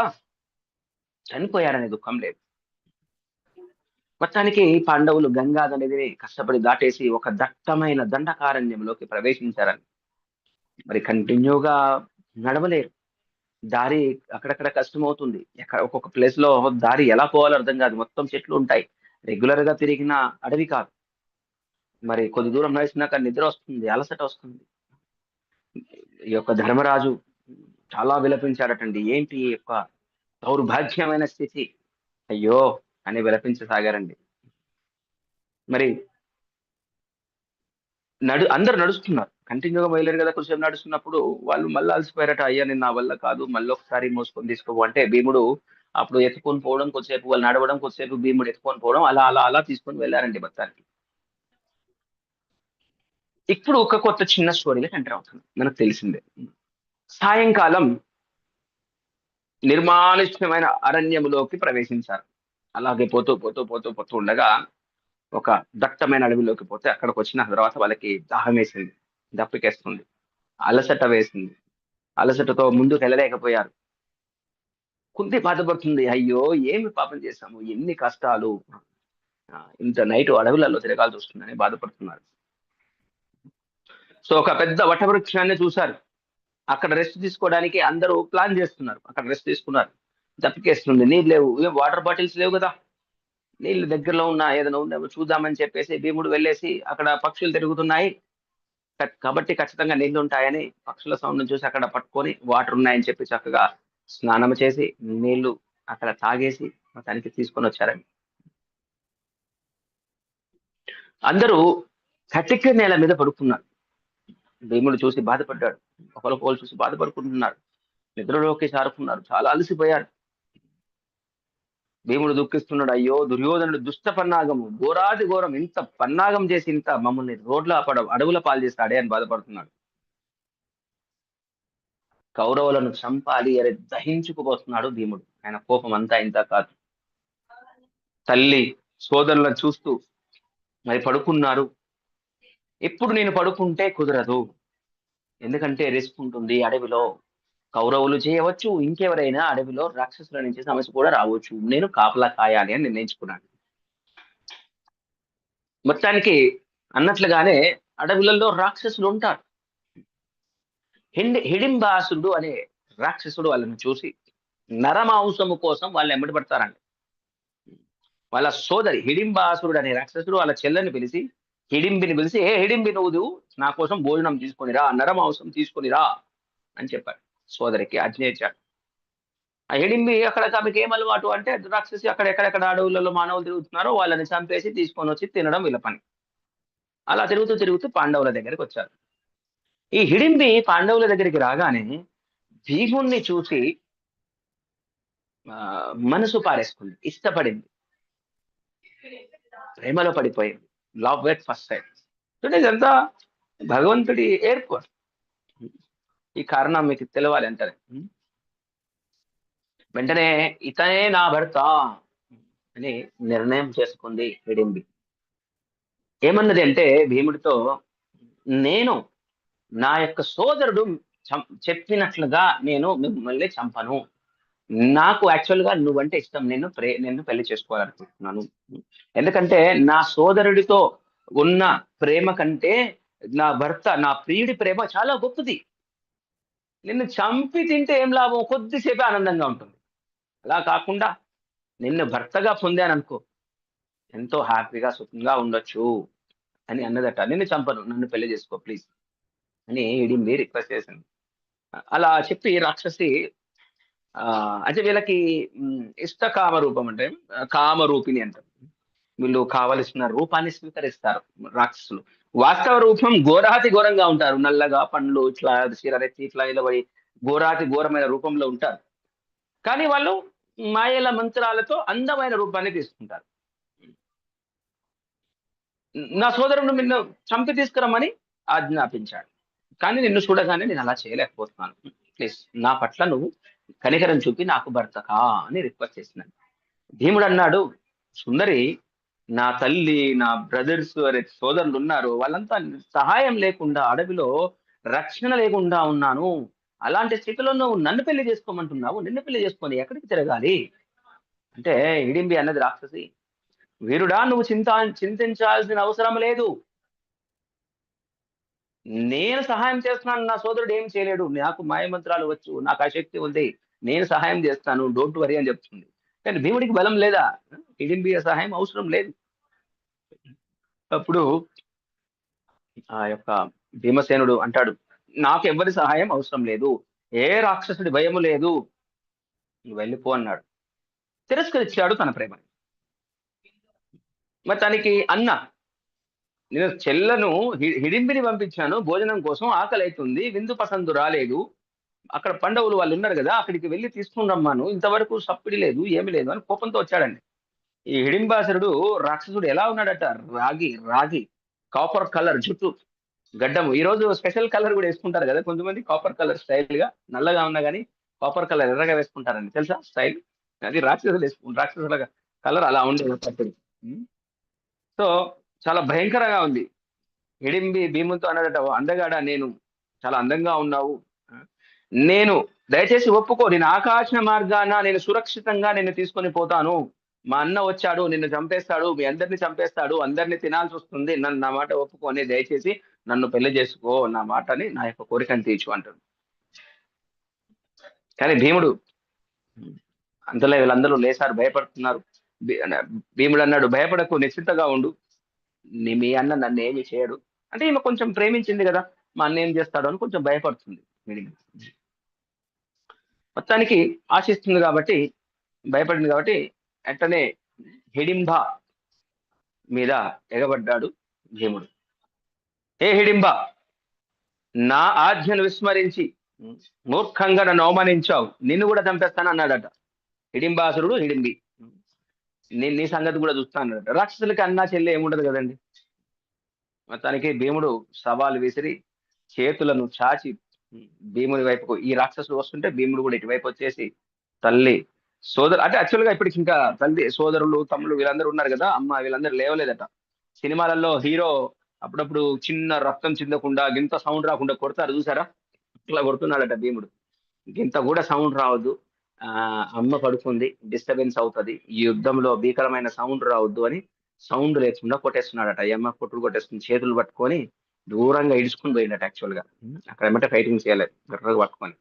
చనిపోయారనే దుఃఖం లేదు. మొత్తానికి పాండవులు గంగా నదిని కష్టపడి దాటేసి ఒక దట్టమైన దండకారణ్యంలోకి ప్రవేశించారని. మరి కంటిన్యూగా నడవలేరు, దారి అక్కడక్కడ కష్టమవుతుంది. ఒక్కొక్క ప్లేస్ లో దారి ఎలా పోవాలో అర్థం కాదు, మొత్తం చెట్లు ఉంటాయి, రెగ్యులర్ గా తిరిగిన అడవి కాదు. మరి కొద్ది దూరం నడిచినాక నిద్ర వస్తుంది, అలసట వస్తుంది. ఈ యొక్క ధర్మరాజు చాలా విలపించారటండి. ఏంటి ఈ యొక్క దౌర్భాగ్యమైన స్థితి, అయ్యో అని విలపించసాగారండి. మరి అందరు నడుస్తున్నారు, కంటిన్యూగా బయలుదేరి కదా కొంచెం నడుస్తున్నప్పుడు వాళ్ళు మళ్ళీ అలసిపోయారట. అయ్యా నేను నా వల్ల కాదు, మళ్ళీ ఒకసారి మోసుకొని తీసుకోవు అంటే భీముడు అప్పుడు ఎత్తుకొని పోవడం, కొద్దిసేపు వాళ్ళు నడవడం, కొద్దిసేపు భీముడు ఎత్తుకొని పోవడం, అలా అలా అలా తీసుకొని వెళ్ళారండి మొత్తానికి. ఇప్పుడు ఒక కొత్త చిన్న స్టోరీగా ఎంటర్ అవుతుంది. మనకు తెలిసిందే, సాయంకాలం నిర్మానుష్యమైన అరణ్యములోకి ప్రవేశించారు. అలాగే పోతూ పోతూ పోతూ పోతూ ఉండగా ఒక దట్టమైన అడవిలోకి పోతే అక్కడికి వచ్చిన తర్వాత వాళ్ళకి దాహం వేసింది, దప్పికేస్తుంది, అలసట వేసింది. అలసటతో ముందుకు వెళ్ళలేకపోయారు. కుంతి బాధపడుతుంది, అయ్యో ఏమి పాపం చేశాము, ఎన్ని కష్టాలు, ఇంత నైట్ అడవులలో తిరగాల్సి వస్తుందని బాధపడుతున్నారు. సో ఒక పెద్ద వటవృక్షాన్ని చూశారు. అక్కడ రెస్ట్ తీసుకోవడానికి అందరూ ప్లాన్ చేస్తున్నారు. అక్కడ రెస్ట్ తీసుకున్నారు. దప్పికేస్తుంది, నీళ్ళు లేవు, వాటర్ బాటిల్స్ లేవు కదా, నీళ్ళు దగ్గరలో ఉన్న ఏదైనా ఉందేమో చూద్దామని చెప్పేసి భీముడు వెళ్ళేసి అక్కడ పక్షులు తిరుగుతున్నాయి కాబట్టి ఖచ్చితంగా నీళ్లు ఉంటాయని పక్షుల సౌండ్ చూసి అక్కడ పట్టుకొని వాటర్ ఉన్నాయని చెప్పి చక్కగా స్నానం చేసి నీళ్లు అక్కడ తాగేసి మొత్తానికి తీసుకొని వచ్చారండి. అందరూ కటిక నేల మీద పడుకున్నారు. భీముడు చూసి బాధపడ్డాడు, ఒకరు చూసి బాధపడుకుంటున్నారు, నిద్రలోకి జారుకున్నారు, చాలా అలసిపోయారు. భీముడు దుఃఖిస్తున్నాడు, అయ్యో దుర్యోధనుడు దుష్ట పన్నాగము, ఘోరాది ఘోరం, ఇంత పన్నాగం చేసి ఇంత మమ్మల్ని రోడ్ల అడవుల పాలు చేస్తాడే అని బాధపడుతున్నాడు. కౌరవులను చంపాలి అని దహించుకుపోతున్నాడు భీముడు. ఆయన కోపం అంతా ఇంత కాదు. తల్లి సోదరులను చూస్తూ మరి పడుకున్నారు. ఇప్పుడు నేను పడుకుంటే కుదరదు, ఎందుకంటే రిస్క్ ఉంటుంది అడవిలో, కౌరవులు చేయవచ్చు, ఇంకెవరైనా అడవిలో రాక్షసుల నుంచి సమస్య కూడా రావచ్చు, నేను కాపలా కాయాలి అని నిర్ణయించుకున్నాను. మొత్తానికి అన్నట్లుగానే అడవులలో రాక్షసులు ఉంటారు. హిడింబాసుడు అనే రాక్షసుడు వాళ్ళని చూసి నరమాంసము కోసం వాళ్ళు ఎమ్మడి పడతారండి. వాళ్ళ సోదరి హిడింబాసురుడు అనే రాక్షసుడు వాళ్ళ చెల్లెని పిలిచి, హిడింబిని పిలిచి, ఏ హిడింబి నువ్వు నా కోసం భోజనం తీసుకొని రా, నరమాంసం తీసుకొని రా అని చెప్పాడు. సోదరికి ఆజ్ఞ ఇచ్చాడు. ఆ హిడింబి అక్కడ ఆమెకి ఏం అలవాటు అంటే, రాక్షసి అక్కడ ఎక్కడెక్కడ అడవులలో మానవులు తిరుగుతున్నారో వాళ్ళని చంపేసి తీసుకొని వచ్చి తినడం వీళ్ళ పని. అలా తిరుగుతూ తిరుగుతూ పాండవుల దగ్గరికి వచ్చారు. ఈ హిడింబి పాండవుల దగ్గరికి రాగానే భీముణ్ణి చూసి మనసు పారేసుకుంది, ఇష్టపడింది, ప్రేమలో పడిపోయింది. Love at first sight. చూడండి ఇదంతా భగవంతుడి ఏర్పాటు. ఈ కారణం మీకు తెలవాలి అంటారు. వెంటనే ఇతనే నా భర్త అని నిర్ణయం చేసుకుంది హిడింబి. ఏమన్నది అంటే భీముడితో, నేను నా యొక్క సోదరుడు చెప్పినట్లుగా నేను మిమ్మల్ని చంపను, నాకు యాక్చువల్ గా నువ్వంటే ఇష్టం, నిన్ను పెళ్లి చేసుకోవాలనుకుంటున్నాను, ఎందుకంటే నా సోదరుడితో ఉన్న ప్రేమ కంటే నా భర్త, నా ప్రియుడి ప్రేమ చాలా గొప్పది. నిన్ను చంపి తింటే ఏం లాభం, కొద్దిసేపే ఆనందంగా ఉంటుంది. అలా కాకుండా నిన్ను భర్తగా పొందాననుకో, ఎంతో హ్యాపీగా సుఖంగా ఉండొచ్చు అని అన్నదట. నిన్ను చంపను, నన్ను పెళ్లి చేసుకో ప్లీజ్ అని హిడింబి రిక్వెస్ట్ చేసింది. అలా చెప్పి రాక్షసి అంటే వీళ్ళకి ఇష్టకామ రూపం అంటే కామరూపిణి అంటారు. వీళ్ళు కావలసిన రూపాన్ని స్వీకరిస్తారు రాక్షసులు. వాస్తవ రూపం ఘోరాతి ఘోరంగా ఉంటారు, నల్లగా పండ్లు ఇట్లా చీరరెత్తి ఇట్లా నిలబడి ఘోరాతి ఘోరమైన రూపంలో ఉంటారు. కానీ వాళ్ళు మాయల మంత్రాలతో అందమైన రూపాన్ని తీసుకుంటారు. నా సోదరుడు నిన్ను చంపి తీసుకురమ్మని ఆజ్ఞాపించాడు, కానీ నిన్ను చూడగానే నేను అలా చేయలేకపోతున్నాను, ప్లీజ్ నా పట్ల నువ్వు కనికరం చూపి నాకు భర్తకా అని రిక్వెస్ట్ చేసినాను. భీముడు అన్నాడు, సుందరి, నా తల్లి, నా బ్రదర్స్ సోదరులు ఉన్నారు, వాళ్ళంతా సహాయం లేకుండా అడవిలో రక్షణ లేకుండా ఉన్నాను, అలాంటి స్థితిలో నువ్వు నన్ను పెళ్లి చేసుకోమంటున్నావు, నిన్ను పెళ్లి చేసుకొని ఎక్కడికి తిరగాలి అంటే హిడింబి అన్నది రాక్షసి, వీరుడా నువ్వు చింతించాల్సిన అవసరం లేదు, నేను సహాయం చేస్తున్నాను, నా సోదరుడు ఏం చేయలేడు, నాకు మాయమంత్రాలు వచ్చు, నాకు ఆ శక్తి ఉంది, నేను సహాయం చేస్తాను, డోంట్ వరీ అని చెప్తుంది. కానీ భీముడికి బలం లేదా, హిడింబి సహాయం అవసరం లేదు. అప్పుడు ఆ యొక్క భీమసేనుడు అంటాడు, నాకు ఎవరి సహాయం అవసరం లేదు, ఏ రాక్షసుడి భయము లేదు, నువ్వు వెళ్ళిపో అన్నాడు. తిరస్కరించాడు తన ప్రేమని. మరి తనకి అన్న, నేను చెల్లను హిడింబిని పంపించాను భోజనం కోసం, ఆకలి అవుతుంది, విందు పసందు రాలేదు, అక్కడ పాండవులు వాళ్ళు ఉన్నారు కదా, అక్కడికి వెళ్ళి తీసుకుని రమ్మాను, ఇంతవరకు సప్పిడి లేదు, ఏమి లేదు అని కోపంతో వచ్చాడండి. ఈ హిడింబాసురుడు రాక్షసుడు ఎలా ఉన్నాడట, రాగి రాగి కాపర్ కలర్ జుట్టు, గడ్డము. ఈ రోజు స్పెషల్ కలర్ కూడా వేసుకుంటారు కదా కొంతమంది, కాపర్ కలర్ స్టైల్ గా, నల్లగా ఉన్నా కానీ కాపర్ కలర్ ఎర్రగా వేసుకుంటారండి, తెలుసా స్టైల్? అది రాక్షసులు రాక్షసుల కలర్ అలా ఉండేది. సో చాలా భయంకరంగా ఉంది. హిడింబి భీముతో అన్నాడట, అందగాడ నేను చాలా అందంగా ఉన్నావు, నేను దయచేసి ఒప్పుకో, నేను ఆకాశ మార్గాన నేను సురక్షితంగా నిన్ను తీసుకొని పోతాను, మా అన్న వచ్చాడు నిన్ను చంపేస్తాడు, మీ అందరిని చంపేస్తాడు, అందరినీ తినాల్సి వస్తుంది, నన్ను నా మాట ఒప్పుకొని దయచేసి నన్ను పెళ్లి చేసుకో, నా మాటని నా యొక్క కోరికను తీర్చు అంటాడు. కానీ భీముడు అంతలో వీళ్ళందరూ లేసారు, భయపడుతున్నారు. భీముడు అన్నాడు, భయపడకు, నిశ్చింతగా ఉండు, మీ అన్న నన్ను ఏమి చేయడు. అంటే ఈమె కొంచెం ప్రేమించింది కదా, మా అన్న ఏం చేస్తాడు అని కొంచెం భయపడుతుంది. మొత్తానికి ఆశిస్తుంది కాబట్టి, భయపడింది కాబట్టి వెంటనే హిడింబ మీద ఎగబడ్డాడు భీముడు. ఏ హిడింబ, నా ఆజ్ఞను విస్మరించి మూర్ఖంగా నన్ను అవమానించావు, నిన్ను కూడా చంపేస్తాను అన్నాడట. హిడింబాసురుడు హిడింబి, నేను నీ సంగతి కూడా చూస్తాను అన్నాడట. రాక్షసులకి అన్నా చెల్లి ఏముండదు కదండి. మొత్తానికి భీముడు సవాలు విసిరి చేతులను చాచి భీముడి వైపుకు, ఈ రాక్షసులు వస్తుంటే భీముడు కూడా ఇటువైపు వచ్చేసి తల్లి సోదరు, అంటే యాక్చువల్ గా ఇప్పటికి ఇంకా తల్లి సోదరులు తమ్ముళ్ళు వీళ్ళందరూ ఉన్నారు కదా, అమ్మ వీళ్ళందరూ లేవలేదట. సినిమాలలో హీరో అప్పుడప్పుడు చిన్న రక్తం చిందకుండా గింత సౌండ్ రాకుండా కొడతారు చూసారా, ఇట్లా కొడుతున్నాడట భీముడు. గింత కూడా సౌండ్ రావద్దు, అమ్మ పడుకుంది, డిస్టర్బెన్స్ అవుతుంది, ఈ యుద్ధంలో భీకరమైన సౌండ్ రావద్దు అని సౌండ్ లేకుండా కొట్టేస్తున్నాడట. అమ్మ కొట్టుడు కొట్టేస్తుంది, చేతులు పట్టుకొని దూరంగా ఇడుచుకుని పోయిందట. యాక్చువల్ గా అక్కడ ఏమంటే ఫైటింగ్ చేయలేదు, గర్రగా పట్టుకొని.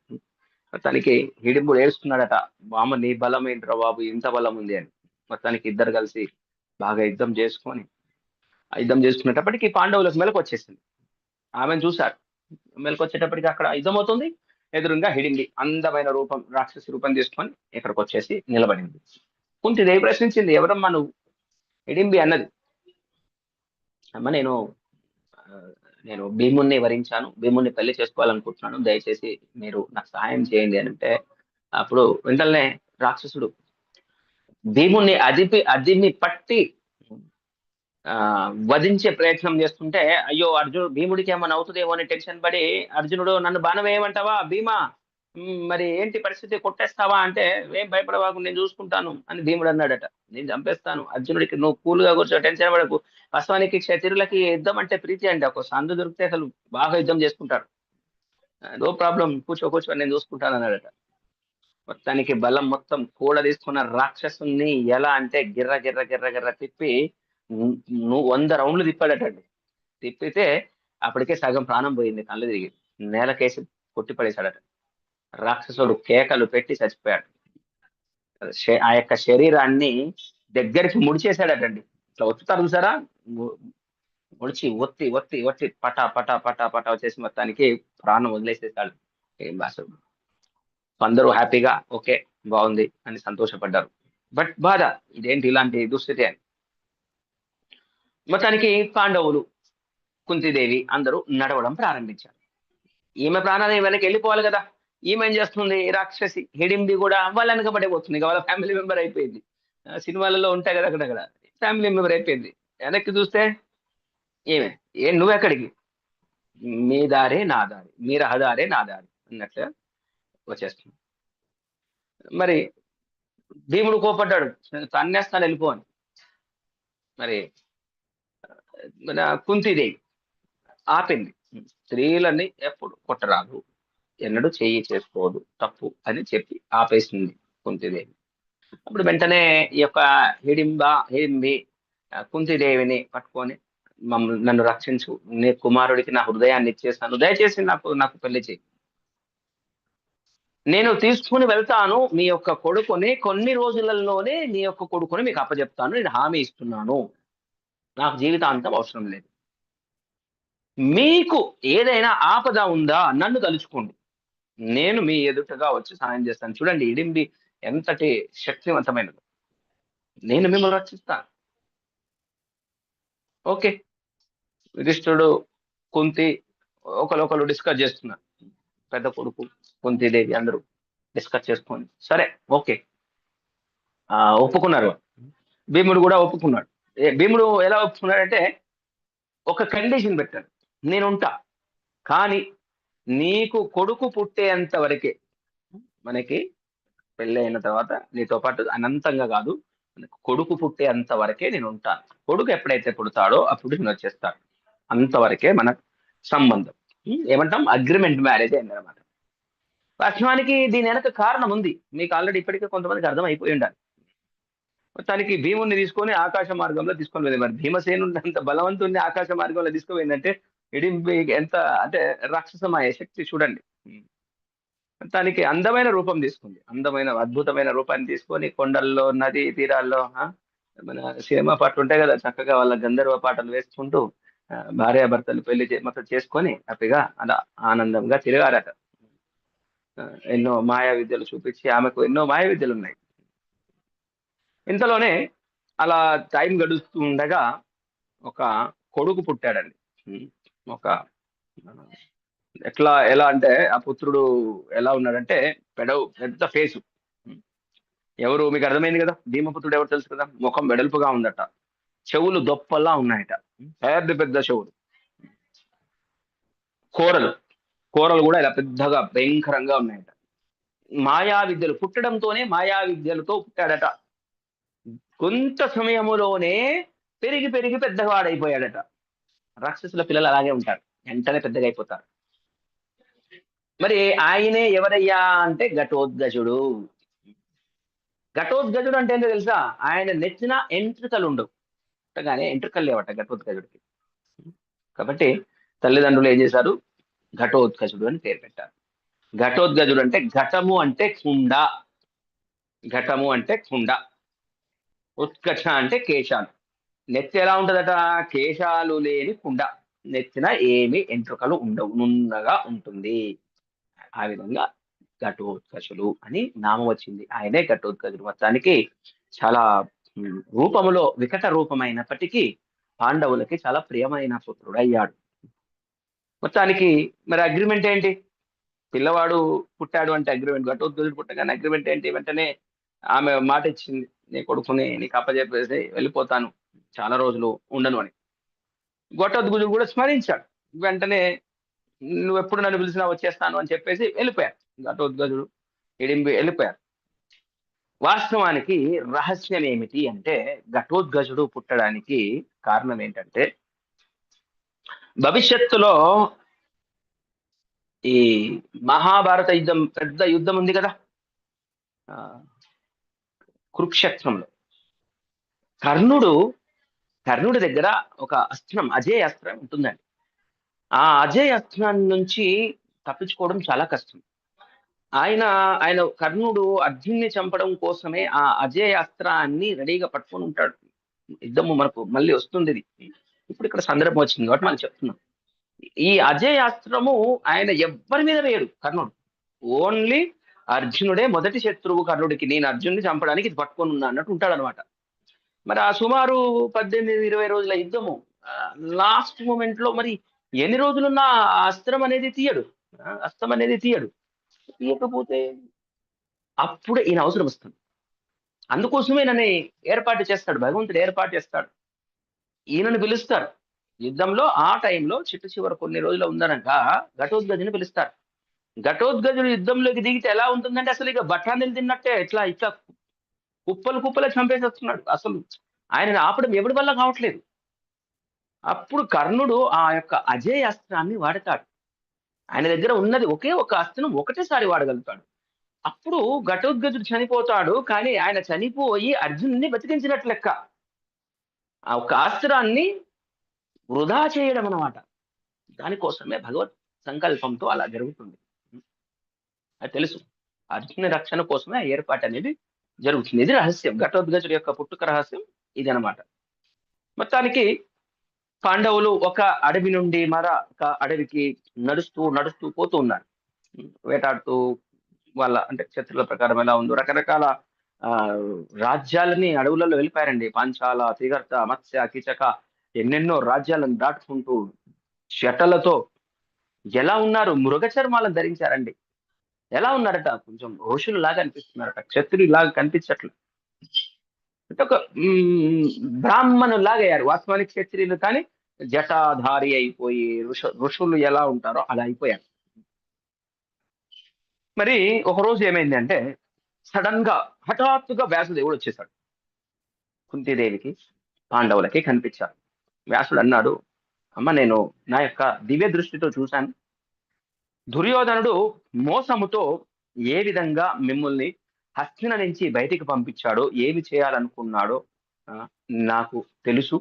మొత్తానికి హిడింబుడు ఏడుస్తున్నాడట, బామ్మ నీ బలం ఏంట్రా బాబు, ఇంత బలం ఉంది అని. మొత్తానికి ఇద్దరు కలిసి బాగా యుద్ధం చేసుకునేటప్పటికి పాండవులకు మెలకు వచ్చేసింది. ఆమెను చూశారు, మెలకు వచ్చేటప్పటికి అక్కడ యుద్ధం అవుతుంది. ఎదురుగా హిడింబి అందమైన రూపం, రాక్షసి రూపం తీసుకొని ఇక్కడికి వచ్చేసి నిలబడింది. కుంతిదేవి ప్రశ్నించింది, ఎవరమ్మా నువ్వు? హిడింబి అన్నది, అమ్మ నేను భీముణ్ణి వరించాను, భీముణ్ణి పెళ్లి చేసుకోవాలనుకుంటున్నాను, దయచేసి మీరు నాకు సహాయం చేయండి అని అంటే, అప్పుడు వెంటనే రాక్షసుడు భీముణ్ణి అదిమి పట్టి వధించే ప్రయత్నం చేస్తుంటే, అయ్యో అర్జునుడు భీముడికి ఏమైనా అవుతుందేమో అని టెన్షన్ పడి, అర్జునుడు నన్ను బాణం వేయమంటావా భీమా, మరి ఏంటి పరిస్థితి, కొట్టేస్తావా అంటే, ఏం భయపడవాకు నేను చూసుకుంటాను అని భీముడు అన్నాడట. నేను చంపేస్తాను అర్జునుడికి, నువ్వు కూల్గా కూర్చో, టెన్షన్ పడకు. వాస్తవానికి క్షత్రియులకి యుద్ధం అంటే ప్రీతి అండి, ఒక సందు దొరికితే అసలు బాగా యుద్ధం చేసుకుంటారు. నో ప్రాబ్లం, కూర్చో నేను చూసుకుంటాను అన్నాడట. మొత్తానికి బలం మొత్తం కూడ తీసుకున్న రాక్షసుని ఎలా అంటే గిర్ర గిర్ర గిర్ర గిర్ర తిప్పి 100 రౌండ్లు తిప్పాడటండి. తిప్పితే అప్పటికే సగం ప్రాణం పోయింది, కళ్ళు తిరిగి నేలకేసి కొట్టి పడేశాడట. రాక్షసుడు కేకలు పెట్టి చచ్చిపోయాడు. ఆ యొక్క శరీరాన్ని దగ్గరికి ముడిచేశాడటండి. ఇట్లా ఒత్తుతారు చూసారా, ముడిచి ఒత్తి ఒత్తి ఒత్తి పటా పటా పటా పటా వచ్చేసి మొత్తానికి ప్రాణం వదిలేసేసాడు ఏం బాసుడు. అందరూ హ్యాపీగా ఓకే బాగుంది అని సంతోషపడ్డారు. బట్ బాధ, ఇదేంటి ఇలాంటి దుస్థితి అని. మొత్తానికి పాండవులు, కుంతిదేవి అందరూ నడవడం ప్రారంభించారు. ఈమె ప్రాణాన్ని వెనక్కి వెళ్ళిపోవాలి కదా, ఈమె ఏం చేస్తుంది, రాక్షసి హిడింబి కూడా వాళ్ళ వెనకబడే పోతుంది, వాళ్ళ ఫ్యామిలీ మెంబర్ అయిపోయింది. సినిమాలలో ఉంటాయి కదా అక్కడక్కడ, ఫ్యామిలీ మెంబర్ అయిపోయింది. వెనక్కి చూస్తే ఏమే, నువ్వెక్కడికి, మీ దారే నా దారి, మీ రహదారే నా దారి అన్నట్లుగా వచ్చేస్తుంది. మరి భీముడు కోపడ్డాడు, తన్నేస్తాను వెళ్ళిపో అని. మరి మన కుంతిదేవి ఆపింది, స్త్రీలని ఎప్పుడు కొట్టరాదు, ఎన్నడూ చెయ్యి చేసుకోదు, తప్పు అని చెప్పి ఆపేసింది కుంతిదేవి. అప్పుడు వెంటనే ఈ యొక్క హిడింబి కుంతిదేవిని పట్టుకొని, నన్ను రక్షించు, నీ కుమారుడికి నా హృదయాన్ని ఇచ్చేస్తాను, దయచేసి నాకు పెళ్లి చేయి, నేను తీసుకుని వెళ్తాను మీ యొక్క కొడుకుని, కొన్ని రోజులలోనే మీ యొక్క కొడుకుని మీకు అప్పచెప్తాను, నేను హామీ ఇస్తున్నాను, నాకు జీవితాంతం అవసరం లేదు. మీకు ఏదైనా ఆపద ఉందా నన్ను తలుచుకోండి, నేను మీ ఎదుటగా వచ్చి సహాయం చేస్తాను. చూడండి హిడింబి ఎంతటి శక్తివంతమైనది. నేను మిమ్మల్ని రక్షిస్తాను. ఓకే. యుధిష్ఠిరుడు, కుంతి ఒకరు డిస్కస్ చేస్తున్నారు. పెద్ద కొడుకు, కుంతీదేవి అందరూ డిస్కస్ చేసుకొని సరే ఓకే ఒప్పుకున్నారు. భీముడు కూడా ఒప్పుకున్నాడు. భీముడు ఎలా ఒప్పుకున్నాడంటే ఒక కండిషన్ పెట్టాడు, నేనుంటా కానీ నీకు కొడుకు పుట్టేంత వరకే, మనకి పెళ్ళి అయిన తర్వాత నీతో పాటు అనంతంగా కాదు, కొడుకు పుట్టేంత వరకే నేను ఉంటాను. కొడుకు ఎప్పుడైతే పుడతాడో అప్పుడు నేను వచ్చేస్తాను. అంతవరకే మన సంబంధం. ఏమంటాం, అగ్రిమెంట్ మ్యారేజ్ అయిందనమాట. వాస్తవానికి దీని వెనక కారణం ఉంది, మీకు ఆల్రెడీ ఇప్పటికే కొంతమందికి అర్థం అయిపోయి ఉండాలి. మొత్తానికి భీముడిని తీసుకొని ఆకాశ మార్గంలో తీసుకొని వెళ్ళింది. మరి భీమసేనుడు అంత బలవంతుడిని ఆకాశ మార్గంలో తీసుకుపోయిందంటే ఇడింపి ఎంత అంటే రాక్షసమయ శక్తి చూడండి. మొత్తానికి అందమైన రూపం తీసుకుంది, అందమైన అద్భుతమైన రూపాన్ని తీసుకొని కొండల్లో నది తీరాల్లో మన సినిమా పాటలు ఉంటాయి కదా, చక్కగా వాళ్ళ గంధర్వ పాటలు వేసుకుంటూ భార్యాభర్తలు పెళ్లి మొత్తం చేసుకొని హ్యాపీగా అలా ఆనందంగా తిరిగారట. ఎన్నో మాయా విద్యలు చూపించి ఆమెకు ఎన్నో మాయా విద్యలు ఉన్నాయి. ఇంతలోనే అలా టైం గడుస్తూ ఉండగా ఒక కొడుకు పుట్టాడండి. ఒక ఎలా అంటే ఆ పుత్రుడు ఎలా ఉన్నాడంటే పెద్ద ఫేసు. ఎవరు మీకు అర్థమైంది కదా, భీమపుత్రుడు ఎవరు తెలుసు కదా, ముఖం వెడల్పుగా ఉందట, చెవులు దొప్పల్లా ఉన్నాయట, పెద్ద చెవులు, కూరలు కూడా ఇలా పెద్దగా భయంకరంగా ఉన్నాయట. మాయా విద్యలు పుట్టడంతోనే మాయా విద్యలతో పుట్టాడట. కొంత సమయములోనే పెరిగి పెద్దవాడైపోయాడట. రాక్షసుల పిల్లలు అలాగే ఉంటారు, వెంటనే పెద్దగా అయిపోతారు. మరి ఆయనే ఎవరయ్యా అంటే ఘటోత్కచుడు. ఘటోత్కచుడు అంటే ఏంటో తెలుసా, ఆయన నెచ్చిన ఎంట్రుకలు ఉండవు, పుట్టగానే ఎంట్రుకలు లేవట ఘటోత్కచుడికి. కాబట్టి తల్లిదండ్రులు ఏం చేశారు, ఘటోత్కచుడు అని పేరు పెట్టారు. ఘటోత్కచుడు అంటే ఘటము అంటే కుండ, ఘటము అంటే కుండ, ఉత్కచ అంటే కేశాలు. నెత్తి ఎలా ఉంటదట, కేశాలు లేని కుండ, నెత్తిన ఏమి ఎంట్రుకలు ఉండవు, నున్నగా ఉంటుంది. ఆ విధంగా ఘటోత్కచుడు అని నామం వచ్చింది. ఆయనే ఘటోత్కచుడు. మొత్తానికి చాలా రూపములో వికట రూపమైనప్పటికీ పాండవులకి చాలా ప్రియమైన పుత్రుడు అయ్యాడు. మొత్తానికి మరి అగ్రిమెంట్ ఏంటి, పిల్లవాడు పుట్టాడు అంటే అగ్రిమెంట్, ఘటోత్కచుడు పుట్టగానే అగ్రిమెంట్ ఏంటి, వెంటనే ఆమె మాట ఇచ్చింది, నీ కొడుకుని నీకు అప్పచెప్పేసి వెళ్ళిపోతాను, చాలా రోజులు ఉండను అని. ఘటోత్కచుడు కూడా స్మరించాడు. వెంటనే నువ్వు ఎప్పుడు నన్ను పిలిచినా వచ్చేస్తాను అని చెప్పేసి వెళ్ళిపోయారు. ఘటోత్కచుడు ఇడింబి వెళ్ళిపోయారు. వాస్తవానికి రహస్యం ఏమిటి అంటే, ఘటోత్కచుడు పుట్టడానికి కారణం ఏంటంటే, భవిష్యత్తులో ఈ మహాభారత యుద్ధం, పెద్ద యుద్ధం ఉంది కదా కురుక్షేత్రంలో, కర్ణుడి దగ్గర ఒక అస్త్రం, అజేయ అస్త్రం ఉంటుందండి. ఆ అజేయ అస్త్రం నుంచి తప్పించుకోవడం చాలా కష్టం. ఆయన కర్ణుడు అర్జున్ని చంపడం కోసమే ఆ అజేయ అస్త్రాన్ని రెడీగా పట్టుకొని ఉంటాడు. యుద్ధము మనకు మళ్ళీ వస్తుంది, ఇప్పుడు ఇక్కడ సందర్భం వచ్చింది కాబట్టి మనం చెప్తున్నాం. ఈ అజేయ అస్త్రము ఆయన ఎవ్వరి మీద వేయడు కర్ణుడు, ఓన్లీ అర్జునుడే మొదటి శత్రువు కర్ణుడికి, నేను అర్జున్ని చంపడానికి ఇది పట్టుకొని ఉన్నా అన్నట్టు ఉంటాడు అనమాట. మరి ఆ సుమారు 18-20 రోజుల యుద్ధము లాస్ట్ మూమెంట్ లో మరి ఎన్ని రోజులున్నా ఆ అస్త్రం అనేది తీయడు, తీయకపోతే అప్పుడే ఈయన అవసరం వస్తుంది. అందుకోసమే నన్ను ఏర్పాటు చేస్తాడు, భగవంతుడు ఏర్పాటు చేస్తాడు, ఈయనను పిలుస్తారు యుద్ధంలో. ఆ టైంలో చివరి కొన్ని రోజులు ఉందనక ఘటోత్కచుని పిలుస్తారు. ఘటోత్కచుడు యుద్ధంలోకి దిగితే ఎలా ఉంటుందంటే, అసలు ఇక బఠానీలు తిన్నట్టే ఇట్లా కుప్పలు చంపేసేస్తున్నాడు. అసలు ఆయనను ఆపడం ఎవరి వల్ల కావట్లేదు. అప్పుడు కర్ణుడు ఆ యొక్క అజేయ అస్త్రాన్ని వాడతాడు. ఆయన దగ్గర ఉన్నది ఒకే ఒక అస్త్రం, ఒకటేసారి వాడగలుగుతాడు. అప్పుడు ఘటోత్కచుడు చనిపోతాడు, కానీ ఆయన చనిపోయి అర్జునుడిని బతికించినట్లు లెక్క. ఆ ఒక అస్త్రాన్ని వృధా చేయడం అన్నమాట. దానికోసమే భగవత్ సంకల్పంతో అలా జరుగుతుంది. అది తెలుసు, అర్జునుని రక్షణ కోసమే ఆ ఏర్పాటు అనేది జరుగుతుంది. ఇది రహస్యం, ఘటోత్కచుడి యొక్క పుట్టుక రహస్యం ఇది అనమాట. మొత్తానికి పాండవులు ఒక అడవి నుండి మరొక అడవికి నడుస్తూ పోతూ ఉన్నారు, వేటాడుతూ వాళ్ళ అంటే క్షత్రుల ప్రకారం ఎలా ఉందో రకరకాల ఆ రాజ్యాలని అడవులలో వెళ్ళిపోయారండి. పాంచాల, త్రిగర్త, మత్స్య, కీచక ఎన్నెన్నో రాజ్యాలను దాటుకుంటూ శటలతో ఎలా ఉన్నారు, మృగ చర్మాలను ధరించారండి. ఎలా ఉన్నారట, కొంచెం ఋషులు లాగా అనిపిస్తున్నారట, క్షత్రియులు లాగా కనిపించట్లేదు. అంటే ఒక బ్రాహ్మణులు లాగా అయ్యారు. వాస్తవానికి క్షత్రియులు కానీ జటాధారి అయిపోయి ఋషులు ఎలా ఉంటారో అలా అయిపోయారు. మరి ఒక రోజు ఏమైంది అంటే సడన్ గా హఠాత్తుగా వ్యాసదేవుడు వచ్చేసాడు. కుంతీదేవికి, పాండవులకి కనిపించాడు. వ్యాసుడు అన్నాడు, అమ్మ నేను నా యొక్క దివ్య దృష్టితో చూశాను, దుర్యోధనుడు మోసముతో ఏ విధంగా మిమ్మల్ని హస్తిన నుంచి బయటికి పంపించాడో, ఏమి చేయాలనుకున్నాడో నాకు తెలుసు.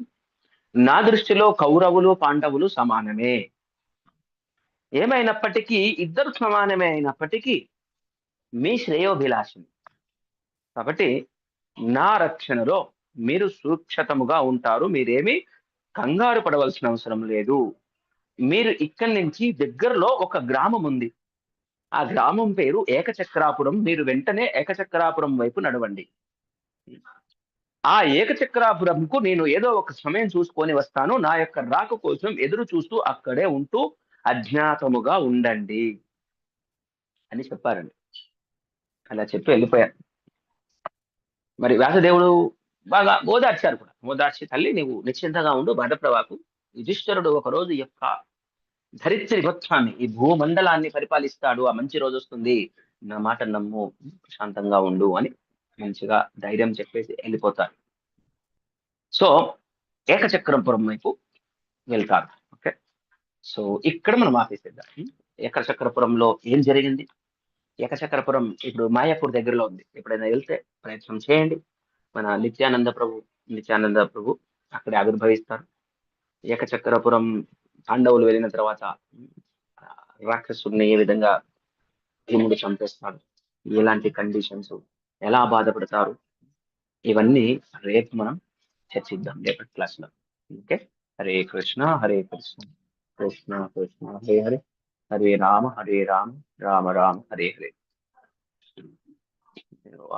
నా దృష్టిలో కౌరవులు పాండవులు సమానమే. ఏమైనప్పటికీ ఇద్దరు సమానమే అయినప్పటికీ మీ శ్రేయోభిలాషిని కాబట్టి నా రక్షణలో మీరు సురక్షితముగా ఉంటారు. మీరేమి కంగారు పడవలసిన అవసరం లేదు. మీరు ఇక్కడి నుంచి దగ్గరలో ఒక గ్రామం ఉంది. ఆ గ్రామం పేరు ఏకచక్రాపురం. మీరు వెంటనే ఏకచక్రాపురం వైపు నడవండి. ఆ ఏకచక్రాపురంకు నేను ఏదో ఒక సమయం చూసుకొని వస్తాను. నా యొక్క రాక కోసం ఎదురు చూస్తూ అక్కడే ఉంటూ అజ్ఞాతముగా ఉండండి అని చెప్పారండి. అలా చెప్పి వెళ్ళిపోయారు. మరి వ్యాసదేవుడు బాగా ఓదార్చారు కూడా. ఓదార్చి తల్లి నీవు నిశ్చింతగా ఉండు, బాధప్రవాకు. యుధిష్ఠిరుడు ఒక రోజు యొక్క ధరిత్రి మొత్తాన్ని, ఈ భూమండలాన్ని పరిపాలిస్తాడు. ఆ మంచి రోజు వస్తుంది, నా మాట నమ్ము, ప్రశాంతంగా ఉండు అని మంచిగా ధైర్యం చెప్పేసి వెళ్ళిపోతారు. సో ఏకచక్రపురం వైపు వెళ్తారు. ఓకే, సో ఇక్కడ మనం ఆపేసేద్దాం. ఏకచక్రపురంలో ఏం జరిగింది? ఏకచక్రపురం ఇప్పుడు మాయాపూర్ దగ్గరలో ఉంది. ఎప్పుడైనా వెళ్తే ప్రయత్నం చేయండి. మన నిత్యానంద ప్రభు అక్కడే ఆవిర్భవిస్తారు. ఏకచక్రపురం పాండవులు వెళ్ళిన తర్వాత రాక్షసుడిని ఏ విధంగా భీముడు చంపేస్తాడు, ఎలాంటి కండిషన్స్, ఎలా బాధపడతారు, ఇవన్నీ రేపు మనం చర్చిద్దాం రేపటి క్లాస్ లో. Okay, Hare Krishna Hare Krishna Krishna Krishna Hare Hare, Hare Rama Rama Rama Hare Hare.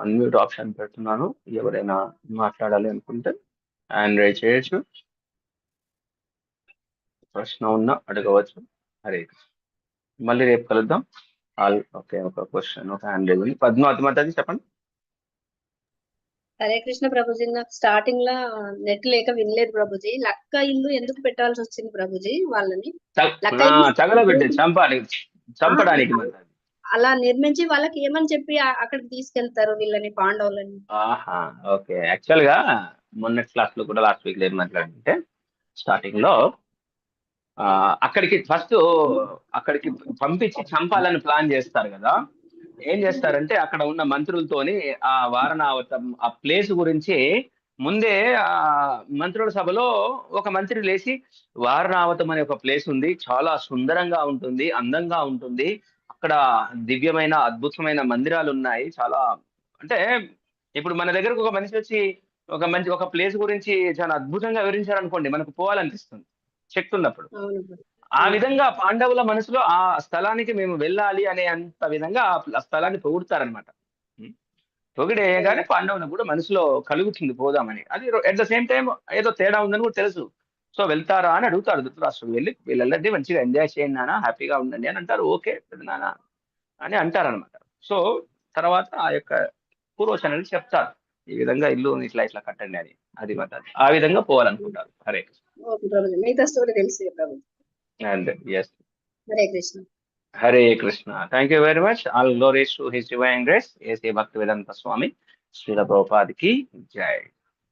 Unmute option పెడుతున్నాను. ఎవరైనా మాట్లాడాలి అనుకుంటే హ్యాండ్ రైజ్ చేయొచ్చు, ప్రశ్న ఉన్నా అడగవచ్చు. హరే కృష్ణ. మళ్ళీ రేపు కలుద్దాం. ఓకే, ఒక క్వశ్చన్, ఒక హ్యాండ్ రైజ్ ఉంది. పద్మావతి మాతాజీ చెప్పండి. హరే కృష్ణ ప్రభుజీ, నాకు స్టార్టింగ్ లా నెట్ లేక వినలేదు ప్రభుజీ. లక్క ఇల్లు ఎందుకు పెట్టాల్సి వచ్చింది ప్రభుజీ వాళ్ళని? తగలబెట్టి చంపడానికి అలా నిర్మించి వాళ్ళకి ఏమని చెప్పి అక్కడికి తీసుకెళ్తారు వీళ్ళని, పాండవులని? ఆహా, ఓకే. యాక్చువల్ గా మొన్నటి క్లాస్ లో కూడా లాస్ట్ వీక్ ఏం మాట్లాడంటే స్టార్టింగ్ లో అక్కడికి పంపించి చంపాలని ప్లాన్ చేస్తారు కదా. ఏం చేస్తారంటే అక్కడ ఉన్న మంత్రులతోని ఆ వారణావతం ఆ ప్లేస్ గురించి ముందే మంత్రుల సభలో ఒక మంత్రి లేచి, వారణావతం అనే ఒక ప్లేస్ ఉంది, చాలా సుందరంగా ఉంటుంది, అందంగా ఉంటుంది, అక్కడ దివ్యమైన అద్భుతమైన మందిరాలు ఉన్నాయి, చాలా అంటే ఇప్పుడు మన దగ్గరకు ఒక మనిషి వచ్చి ఒక ప్లేస్ గురించి చాలా అద్భుతంగా వివరించారనుకోండి, మనకు పోవాలనిపిస్తుంది శక్తి ఉన్నప్పుడు. ఆ విధంగా పాండవుల మనసులో ఆ స్థలానికి మేము వెళ్ళాలి అనే అంత విధంగా ఆ స్థలాన్ని పొగుడుతారనమాట. పొగిడేయగానే పాండవులకు కూడా మనసులో కలుగుతుంది పోదామని. అది అట్ ద సేమ్ టైం ఏదో తేడా ఉందని కూడా తెలుసు. సో వెళ్తారా అని అడుగుతారు ధృతరాష్ట్రుడు. వీళ్ళందరినీ మంచిగా ఎంజాయ్ చేయండి నాన్న, హ్యాపీగా ఉండండి అని అంటారు. ఓకే నాన్న అని అంటారనమాట. సో తర్వాత ఆ యొక్క పూర్వచనలు చెప్తారు, ఈ విధంగా ఇల్లు ఇట్లా ఇట్లా కట్టండి అని. అది మాట ఆ విధంగా పోవాలనుకుంటారు. Hare Hare Krishna. Thank you very much. All glories to his divine grace. AC Bhaktivedanta Swami Srila ప్రభుపాదికి జై.